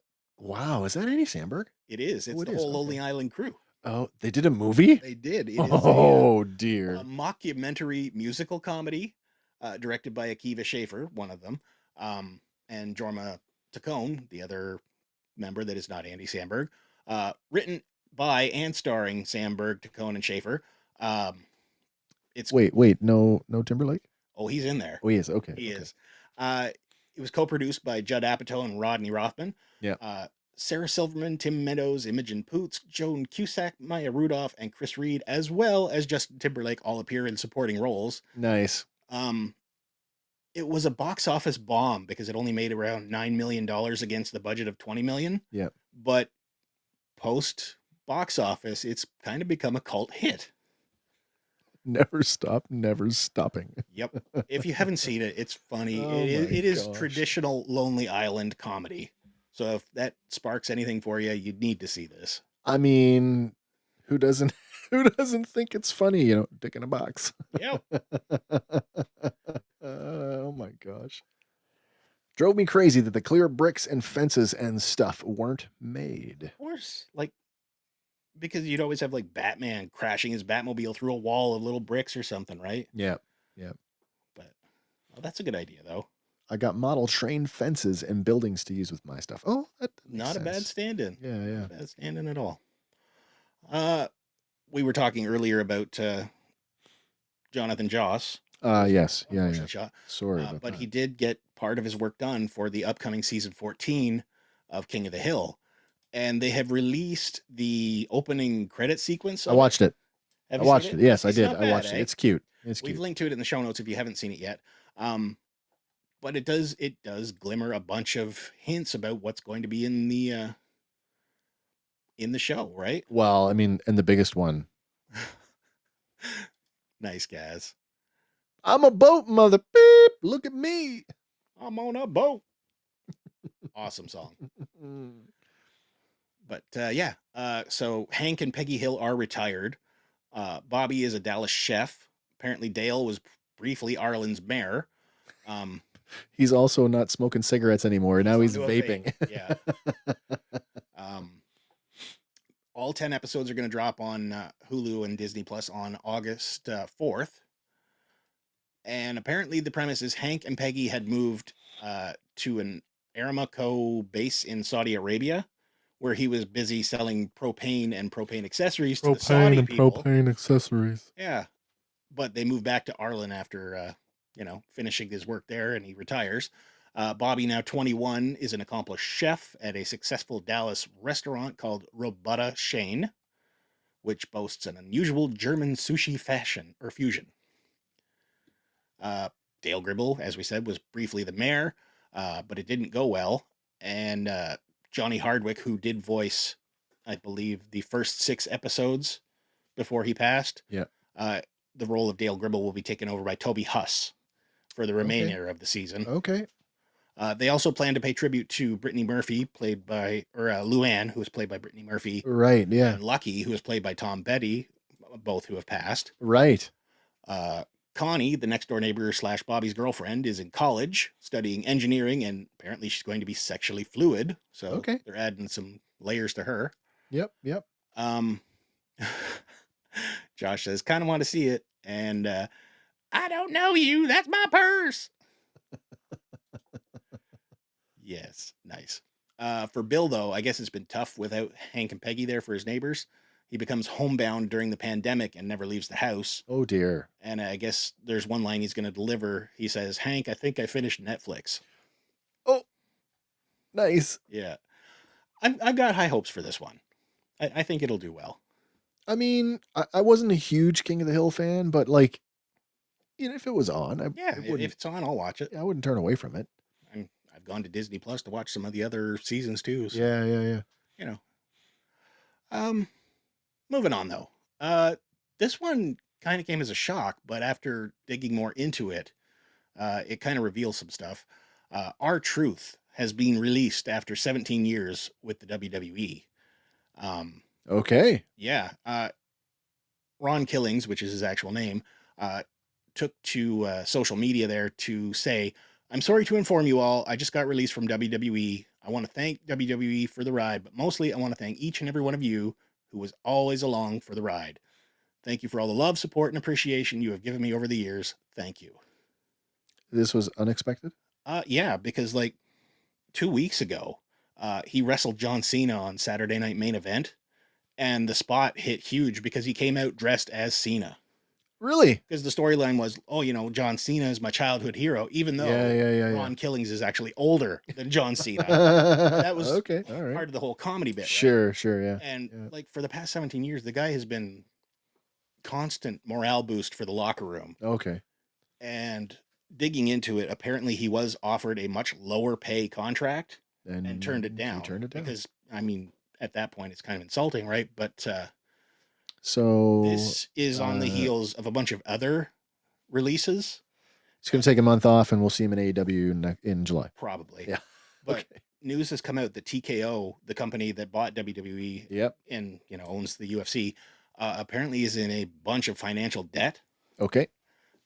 A: is that Andy Samberg?
B: It is. It's the whole Lonely Island crew.
A: Oh, they did a movie?
B: They did. It
A: is dear.
B: A mockumentary musical comedy directed by Akiva Schaffer, one of them, and Jorma Taccone, the other member that is not Andy Samberg. Written by and starring Samberg, Taccone, and Schaffer. It's
A: wait, no Timberlake?
B: Oh, he's in there.
A: Oh, he is. Okay.
B: He is. It was co-produced by Judd Apatow and Rodney Rothman.
A: Yeah.
B: Sarah Silverman, Tim Meadows, Imogen Poots, Joan Cusack, Maya Rudolph, and Chris Reed, as well as Justin Timberlake, all appear in supporting roles.
A: Nice.
B: It was a box office bomb because it only made around $9 million against the budget of $20 million.
A: Yeah.
B: But post box office, it's kind of become a cult hit.
A: Never stop, never stopping.
B: Yep. If you haven't seen it, it's funny. It is traditional Lonely Island comedy. So if that sparks anything for you, you need to see this.
A: I mean, who doesn't think it's funny, dick in a box.
B: Yep.
A: Oh my gosh. Drove me crazy that the clear bricks and fences and stuff weren't made.
B: Of course. Because you'd always have Batman crashing his Batmobile through a wall of little bricks or something, right?
A: Yeah.
B: But that's a good idea, though.
A: I got model trained fences and buildings to use with my stuff. Oh, that
B: not a bad stand-in.
A: Yeah.
B: Not a bad stand-in at all. We were talking earlier about Jonathan Joss.
A: Yes. Yeah.
B: Shot.
A: Sorry
B: but he did get part of his work done for the upcoming season 14 of King of the Hill, and they have released the opening credit sequence.
A: I
B: Of
A: watched it.
B: Have
A: I
B: you seen
A: watched it. Yes, I
B: It's
A: did.
B: not
A: I
B: bad,
A: watched it.
B: eh?
A: It's cute. It's
B: We've
A: cute.
B: linked to it in the show notes if you haven't seen it yet. But it does glimmer a bunch of hints about what's going to be in the show, right?
A: Well, I mean, and the biggest one.
B: Nice, guys.
A: I'm a boat mother. Beep. Look at me.
B: I'm on a boat. Awesome song. But yeah, so Hank and Peggy Hill are retired. Bobby is a Dallas chef. Apparently, Dale was briefly Arlen's mayor.
A: He's also not smoking cigarettes anymore. Now he's
B: onto a
A: vaping.
B: vape, yeah. All 10 episodes are going to drop on Hulu and Disney Plus on August 4th. And apparently, the premise is Hank and Peggy had moved to an Aramco base in Saudi Arabia, where he was busy selling propane and propane accessories to the Saudi people.
A: propane accessories.
B: Yeah, but they moved back to Arlen after finishing his work there, and he retires. Bobby, now 21, is an accomplished chef at a successful Dallas restaurant called Robusta Shane, which boasts an unusual German sushi fashion or fusion. Dale Gribble, as we said, was briefly the mayor, but it didn't go well. And Johnny Hardwick, who did voice, I believe, the first 6 episodes before he passed, the role of Dale Gribble will be taken over by Toby Huss for the remainder of the season.
A: Okay.
B: They also plan to pay tribute to Brittany Murphy, played by, or Luann, who was played by Brittany Murphy.
A: Right, yeah.
B: And Lucky, who was played by Tom Betty, both who have passed.
A: Right.
B: Connie, the next door neighbor / Bobby's girlfriend, is in college studying engineering, and apparently she's going to be sexually fluid. So they're adding some layers to her.
A: Yep.
B: Josh says, kind of want to see it. And I don't know you. That's my purse. Yes. Nice. For Bill, though, I guess it's been tough without Hank and Peggy there for his neighbors. He becomes homebound during the pandemic and never leaves the house.
A: Oh, dear.
B: And I guess there's one line he's going to deliver. He says, Hank, I think I finished Netflix.
A: Oh, nice.
B: Yeah. I've got high hopes for this one. I think it'll do well.
A: I mean, I wasn't a huge King of the Hill fan, but like, if it was on,
B: if it's on, I'll watch it.
A: I wouldn't turn away from it.
B: I've gone to Disney Plus to watch some of the other seasons too. So,
A: yeah.
B: Moving on though. This one kind of came as a shock, but after digging more into it, it kind of reveals some stuff. R-Truth has been released after 17 years with the WWE.
A: Okay.
B: Yeah. Ron Killings, which is his actual name, took to social media there to say, I'm sorry to inform you all, I just got released from WWE. I want to thank WWE for the ride, but mostly I want to thank each and every one of you who was always along for the ride. Thank you for all the love, support, and appreciation you have given me over the years. Thank you.
A: This was unexpected?
B: Yeah, because like 2 weeks ago, he wrestled John Cena on Saturday Night Main Event, and the spot hit huge because he came out dressed as Cena.
A: Really?
B: Because the storyline was, John Cena is my childhood hero, even though Ron Killings is actually older than John Cena. That was
A: okay. All right.
B: part of the whole comedy bit.
A: Sure,
B: right?
A: Sure, yeah.
B: And like for the past 17 years, the guy has been constant morale boost for the locker room.
A: Okay.
B: And digging into it, apparently he was offered a much lower pay contract and turned it down. Because, I mean, at that point, it's kind of insulting, right? But
A: so
B: this is on the heels of a bunch of other releases.
A: He's going to take a month off, and we'll see him in AEW in July.
B: Probably.
A: Yeah.
B: But news has come out that TKO, the company that bought WWE and owns the UFC, apparently is in a bunch of financial debt.
A: Okay.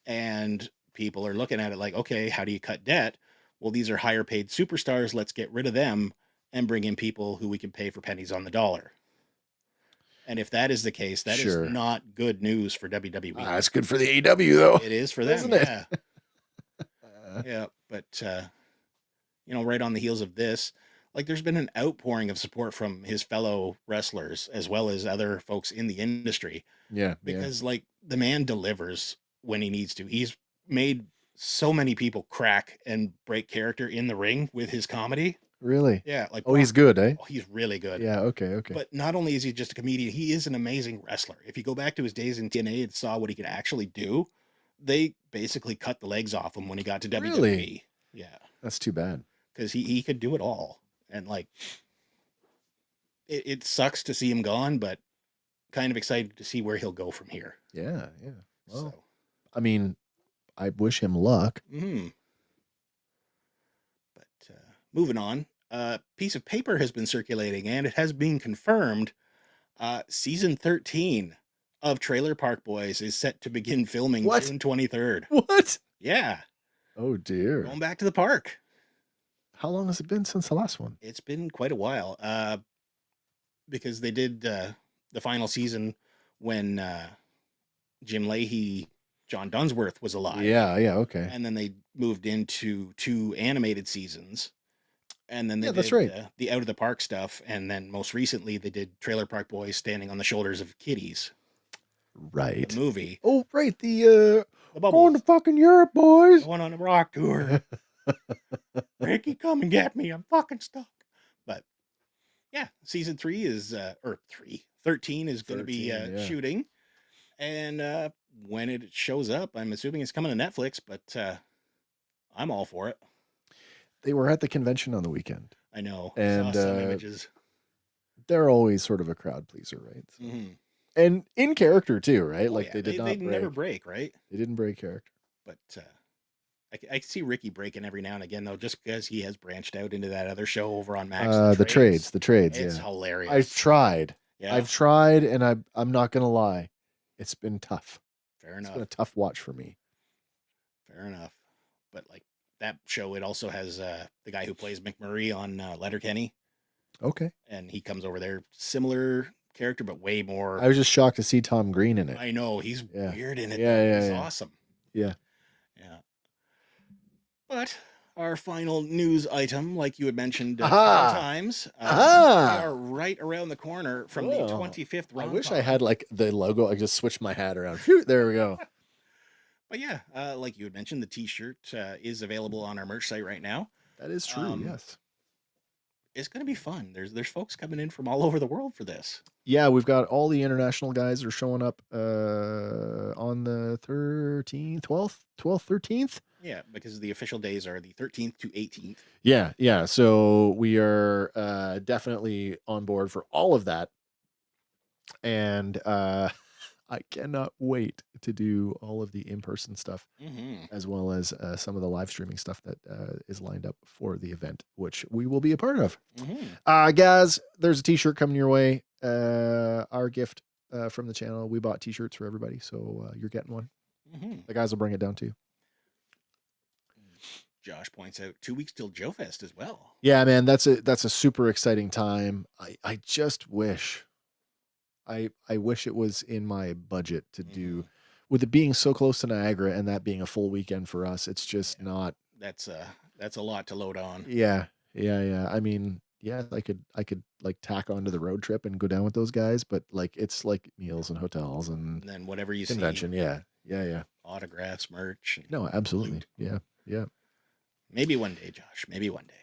B: And people are looking at it like, okay, how do you cut debt? Well, these are higher paid superstars. Let's get rid of them and bring in people who we can pay for pennies on the dollar. And if that is the case, that is not good news for WWE.
A: That's good for the AEW, though.
B: It is for them,
A: isn't it?
B: Yeah. But, right on the heels of this, like there's been an outpouring of support from his fellow wrestlers as well as other folks in the industry.
A: Yeah.
B: Because like the man delivers when he needs to. He's made so many people crack and break character in the ring with his comedy.
A: Really?
B: Yeah, like
A: Oh, he's good, eh?
B: Oh, he's really good.
A: Yeah. Okay. Okay.
B: But not only is he just a comedian, he is an amazing wrestler. If you go back to his days in TNA and saw what he could actually do, they basically cut the legs off him when he got to
A: Really?
B: WWE. Yeah,
A: That's too bad.
B: because he could do it all. And like, it sucks to see him gone, but kind of excited to see where he'll go from here.
A: Yeah. Yeah. Well,
B: So,
A: I mean, I wish him luck.
B: But moving on, a piece of paper has been circulating and it has been confirmed. Season 13 of Trailer Park Boys is set to begin filming
A: What?
B: June 23rd.
A: What?
B: Yeah,
A: Oh dear.
B: going back to the park.
A: How long has it been since the last one?
B: It's been quite a while. Because they did the final season when Jim Leahy, John Dunsworth was alive.
A: Yeah. Yeah. Okay.
B: And then they moved into 2 animated seasons. And then they did
A: that's right.
B: The Out of the Park stuff. And then most recently, they did Trailer Park Boys Standing on the Shoulders of Kitties,
A: Right.
B: the movie.
A: Oh, right. The
B: The
A: going
B: Bubbles.
A: to fucking Europe, boys.
B: Going on a rock tour. Ricky, come and get me. I'm fucking stuck. But yeah, season 3 is, 13 is going to be
A: 13, yeah.
B: shooting. And when it shows up, I'm assuming it's coming to Netflix, but I'm all for it.
A: They were at the convention on the weekend.
B: I know.
A: And
B: Saw some images.
A: they're always sort of a crowd pleaser, right? So-
B: Mhm.
A: And in character too, right?
B: Oh,
A: Like
B: yeah,
A: they did not
B: they
A: break.
B: never break, right?
A: They didn't break character.
B: But I see Ricky breaking every now and again, though, just because he has branched out into that other show over on Max.
A: The trades.
B: It's
A: Yeah.
B: hilarious.
A: I've tried.
B: Yeah,
A: I've tried, and I'm not gonna lie, it's been tough.
B: fair
A: It's
B: enough.
A: been a tough watch for me.
B: Fair enough. But like that show, it also has the guy who plays McMurray on Letterkenny,
A: Okay.
B: and he comes over there, similar character, but way more.
A: I was just shocked to see Tom Green in it.
B: I know he's
A: Yeah.
B: weird in it.
A: Yeah,
B: though.
A: yeah,
B: He's
A: yeah.
B: awesome.
A: Yeah.
B: Yeah. But our final news item, like you had mentioned
A: Aha!
B: 10 times,
A: Aha!
B: we are right around the corner from the
A: Whoa.
B: 25th
A: I
B: round.
A: wish I had like the logo. I just switched my hat around. Phew, there we go.
B: But yeah, like you had mentioned, the T-shirt is available on our merch site right now.
A: That is true. Yes.
B: It's going to be fun. There's folks coming in from all over the world for this.
A: Yeah, we've got all the international guys are showing up on the 13th, 12th, 13th.
B: Yeah, because the official days are the 13th to 18th.
A: Yeah, yeah. So we are definitely on board for all of that. And I cannot wait to do all of the in-person stuff, as well as some of the live streaming stuff that is lined up for the event, which we will be a part of. Guys, there's a t-shirt coming your way. Our gift from the channel. We bought t-shirts for everybody, so you're getting one. The guys will bring it down to you.
B: Josh points out 2 weeks till Joe Fest as well.
A: Yeah, man, that's a super exciting time. I just wish I wish it was in my budget to do, with it being so close to Niagara and that being a full weekend for us. It's just not.
B: That's a lot to load on.
A: Yeah. I mean, yeah, I could like tack onto the road trip and go down with those guys, but like it's like meals and hotels and
B: And then whatever you
A: convention.
B: see,
A: Yeah.
B: autographs, merch. and
A: No, absolutely.
B: loot.
A: Yeah.
B: Maybe one day, Josh. Maybe one day.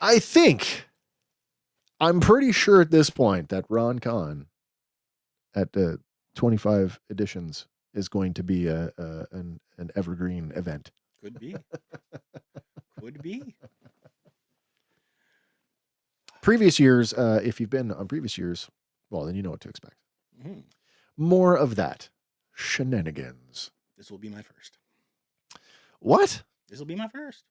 A: I'm pretty sure at this point that Ron Con at 25 editions is going to be an evergreen event.
B: Could be. Could be.
A: Previous years, if you've been on previous years, well, then you know what to expect.
B: Mhm.
A: More of that shenanigans.
B: This will be my first.
A: What?
B: This will be my first.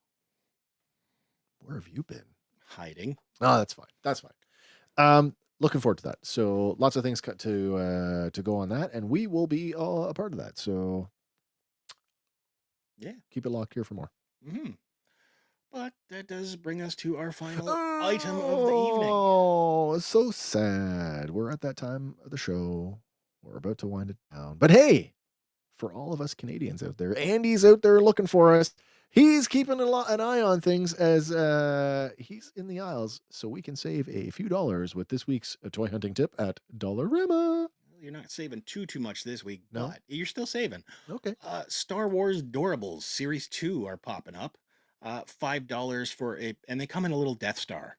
A: Where have you been?
B: Hiding.
A: Oh, that's fine. Looking forward to that. So lots of things to go on that, and we will be a part of that. So
B: Yeah.
A: keep it locked here for more.
B: But that does bring us to our final item of the evening.
A: Oh, it's so sad. We're at that time of the show. We're about to wind it down. But hey, for all of us Canadians out there, Andy's out there looking for us. He's keeping an eye on things as he's in the aisles, so we can save a few dollars with this week's toy hunting tip at Dollarama.
B: You're not saving too much this week,
A: No.
B: but you're still saving.
A: Okay.
B: Star Wars Doorables Series 2 are popping up. $5 for and they come in a little Death Star.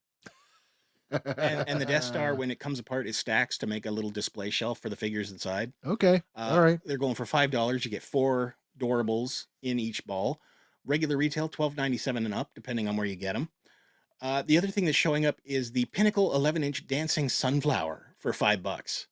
B: And the Death Star, when it comes apart, it stacks to make a little display shelf for the figures inside.
A: Okay. All right.
B: They're going for $5. You get 4 Doorables in each ball. Regular retail, $12.97 and up, depending on where you get them. The other thing that's showing up is the Pinnacle 11-inch dancing sunflower for $5.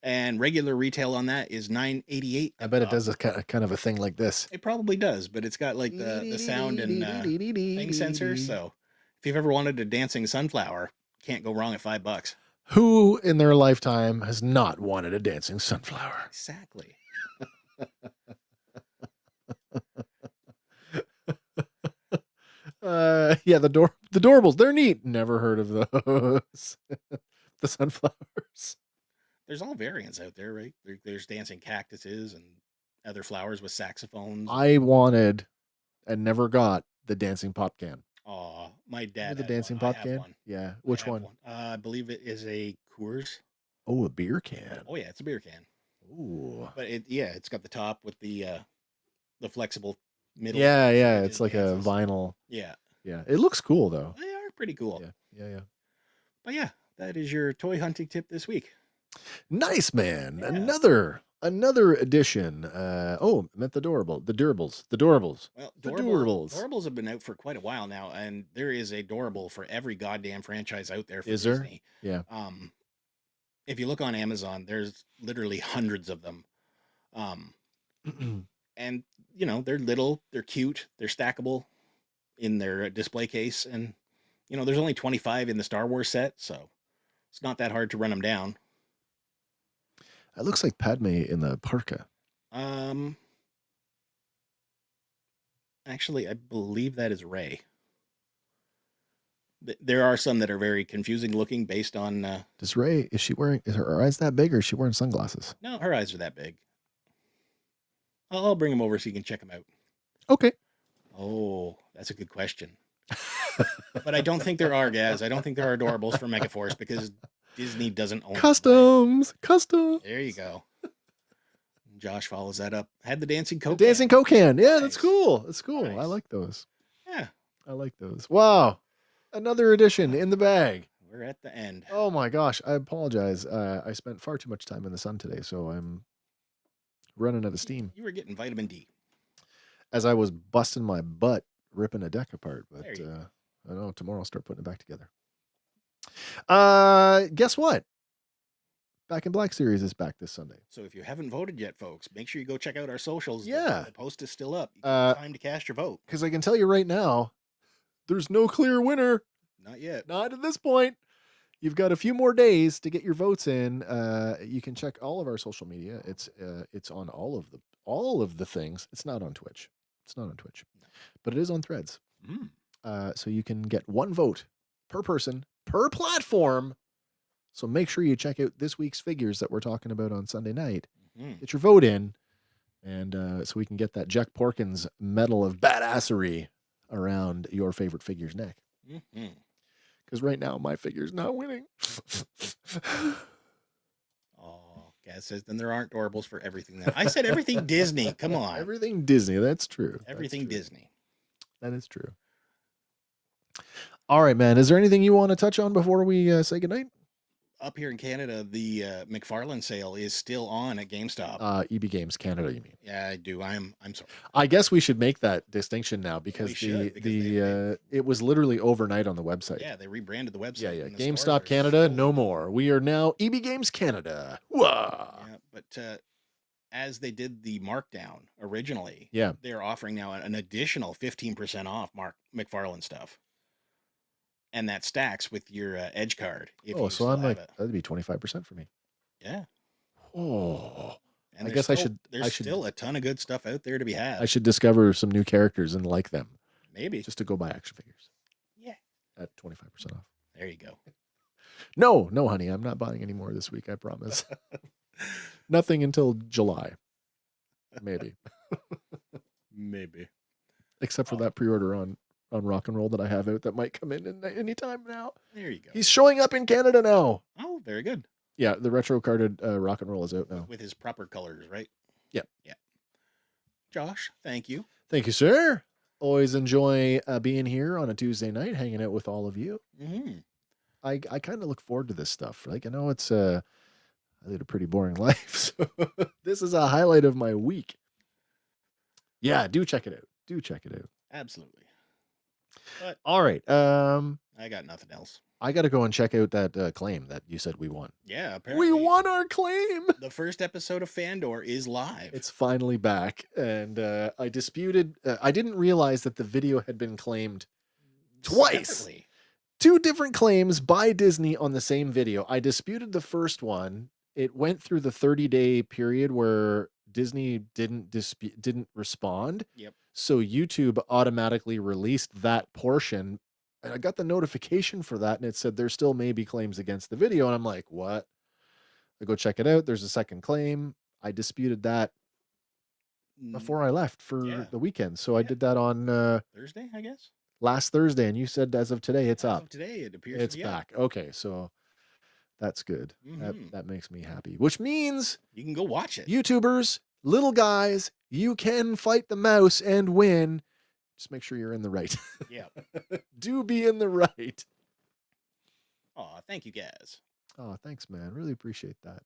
B: And regular retail on that is $9.88.
A: I bet it does a kind of a thing like this.
B: It probably does, but it's got like the sound and thing sensor. So if you've ever wanted a dancing sunflower, can't go wrong at $5.
A: Who in their lifetime has not wanted a dancing sunflower?
B: Exactly.
A: Yeah, the Doorables, they're neat. Never heard of those. The sunflowers.
B: There's all variants out there, right? There's dancing cactuses and other flowers with saxophones.
A: I wanted and never got the dancing pop can.
B: Aw, my dad.
A: The
B: had
A: dancing
B: one. I
A: pop
B: have
A: can?
B: one.
A: Yeah.
B: I
A: Which
B: have
A: one?
B: I believe it is a Coors.
A: Oh, a beer can.
B: Oh yeah, it's a beer can.
A: Ooh.
B: But it's got the top with the flexible middle.
A: Yeah, yeah.
B: that
A: It's like a
B: dances.
A: vinyl.
B: Yeah,
A: Yeah. It looks cool though.
B: they are pretty cool.
A: Yeah. Yeah.
B: But yeah, that is your toy hunting tip this week.
A: Nice, man.
B: Yeah.
A: Another edition. Oh, meant the Doorables.
B: Well,
A: The Doorables.
B: Doorables have been out for quite a while now, and there is a Doorable for every goddamn franchise out there for
A: Is there?
B: Disney.
A: Yeah.
B: If you look on Amazon, there's literally hundreds of them. And they're little, they're cute, they're stackable in their display case, and there's only 25 in the Star Wars set, so it's not that hard to run them down.
A: It looks like Padme in the parka.
B: Actually, I believe that is Rey. There are some that are very confusing looking based on.
A: Is her eyes that big or is she wearing sunglasses?
B: No, her eyes are that big. I'll bring them over so you can check them out.
A: Okay.
B: Oh, that's a good question. But I don't think there are, guys. I don't think there are Adorables for Megaforce because Disney doesn't own them,
A: Customs.
B: right? There you go. Josh follows that up. Had the dancing Coke.
A: Dancing Coke can. Yeah, that's
B: Nice.
A: cool. That's cool. I
B: Nice.
A: like those.
B: Yeah,
A: I like those. Wow. Another edition in the bag.
B: we're at the end.
A: Oh my gosh. I apologize. I spent far too much time in the sun today, so I'm running out of steam.
B: You were getting vitamin D.
A: As I was busting my butt ripping a deck apart, but
B: There you go.
A: I don't know. Tomorrow I'll start putting it back together. Guess what? Back in Black series is back this Sunday.
B: So if you haven't voted yet, folks, make sure you go check out our socials.
A: Yeah.
B: The post is still up. You have time to cast your vote.
A: Because I can tell you right now, there's no clear winner.
B: Not yet.
A: Not at this point. You've got a few more days to get your votes in. You can check all of our social media. It's on all of the things. It's not on Twitch. But it is on Threads. So you can get one vote per person per platform. So make sure you check out this week's figures that we're talking about on Sunday night. Get your vote in, and so we can get that Jack Porkins medal of badassery around your favorite figure's neck. Because right now my figure's not winning.
B: Oh, Gaz says then there aren't Doorables for everything. Now I said everything Disney. Come on,
A: Everything Disney. That's true.
B: everything Disney.
A: That is true. All right, man. Is there anything you want to touch on before we say goodnight?
B: Up here in Canada, the McFarlane sale is still on at GameStop.
A: EB Games Canada, you mean?
B: Yeah, I do. I'm sorry.
A: I guess we should make that distinction now because
B: We should, because
A: it was literally overnight on the website.
B: Yeah, they rebranded the website.
A: Yeah.
B: and the stores
A: GameStop
B: are
A: Canada,
B: so-
A: no more. We are now EB Games Canada. Whoa.
B: Yeah, but as they did the markdown originally,
A: Yeah.
B: they're offering now an additional 15% off McFarlane stuff. And that stacks with your Edge card. If
A: Oh,
B: you
A: so
B: still
A: I'm
B: have
A: like,
B: it.
A: that'd be 25% for me.
B: Yeah.
A: Oh.
B: And
A: I
B: there's
A: guess I
B: still-
A: should-
B: There's
A: I should-
B: still a ton of good stuff out there to be had.
A: I should discover some new characters and like them
B: Maybe.
A: just to go buy action figures
B: Yeah.
A: at 25% off.
B: There you go.
A: No, honey, I'm not buying any more this week. I promise. Nothing until July, maybe,
B: Maybe.
A: except for that pre-order on Rock and Roll that I have out that might come in any time now.
B: There you go.
A: He's showing up in Canada now.
B: Oh, very good.
A: Yeah, the retro carded Rock and Roll is out now.
B: With his proper colors, right?
A: Yep.
B: Yeah. Josh, thank you.
A: Thank you, sir. Always enjoy being here on a Tuesday night, hanging out with all of you.
B: Mm-hmm.
A: I kind of look forward to this stuff. Like, I know it's I lead a pretty boring life, so this is a highlight of my week. Yeah, do check it out. Do check it out.
B: Absolutely. But
A: All right.
B: I got nothing else.
A: I got to go and check out that claim that you said we won.
B: Yeah, apparently
A: We won our claim.
B: the first episode of Fandor is live.
A: It's finally back, and I disputed. I didn't realize that the video had been claimed twice.
B: Separately.
A: 2 different claims by Disney on the same video. I disputed the first one. It went through the 30-day period where Disney didn't respond.
B: Yep.
A: So YouTube automatically released that portion. And I got the notification for that, and it said there still may be claims against the video. And I'm like, what? I go check it out. There's a second claim. I disputed that before I left for the weekend. So I did that on
B: Thursday, I guess.
A: Last Thursday, and you said as of today it's
B: As
A: up.
B: of today, it appears
A: It's
B: to be up.
A: back. Okay, so that's good.
B: Mhm.
A: That makes me happy. Which means
B: You can go watch it.
A: YouTubers, little guys, you can fight the mouse and win. Just make sure you're in the right.
B: Yeah.
A: Do be in the right.
B: Aw, thank you guys.
A: Oh, thanks, man. Really appreciate that.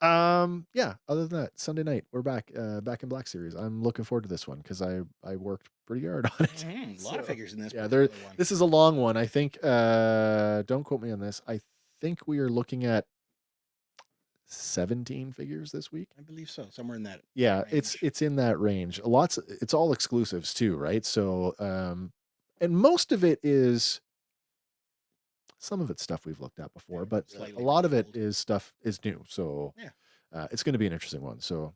A: Yeah, other than that, Sunday night, we're back in Black Series. I'm looking forward to this one because I worked pretty hard on it.
B: Mhm, a lot of
A: So,
B: figures in this.
A: yeah,
B: particular one.
A: this is a long one. I think don't quote me on this. I think we are looking at 17 figures this week.
B: I believe so. Somewhere in that.
A: Yeah,
B: range.
A: it's in that range. It's all exclusives too, right? So and most of it is, some of it's stuff we've looked at before,
B: Yeah,
A: but a
B: slightly
A: lot of it
B: remodeled.
A: is new. So
B: Yeah.
A: it's going to be an interesting one. So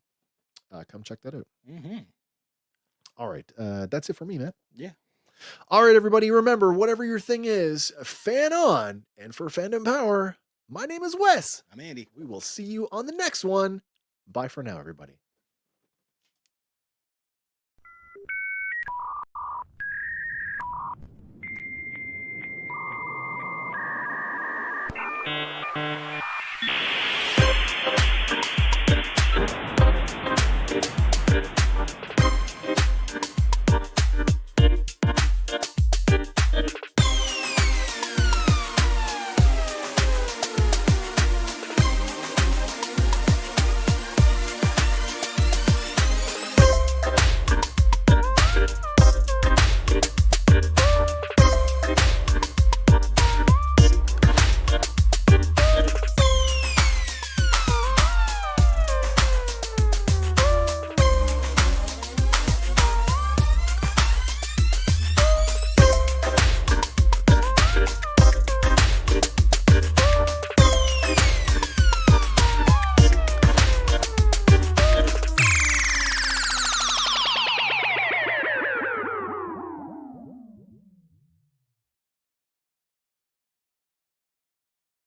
A: come check that out.
B: Mm-hmm.
A: All right, that's it for me, Matt.
B: Yeah.
A: All right, everybody, remember, whatever your thing is, fan on. And for Fandom Power, my name is Wes.
B: I'm Andy.
A: We will see you on the next one. Bye for now, everybody.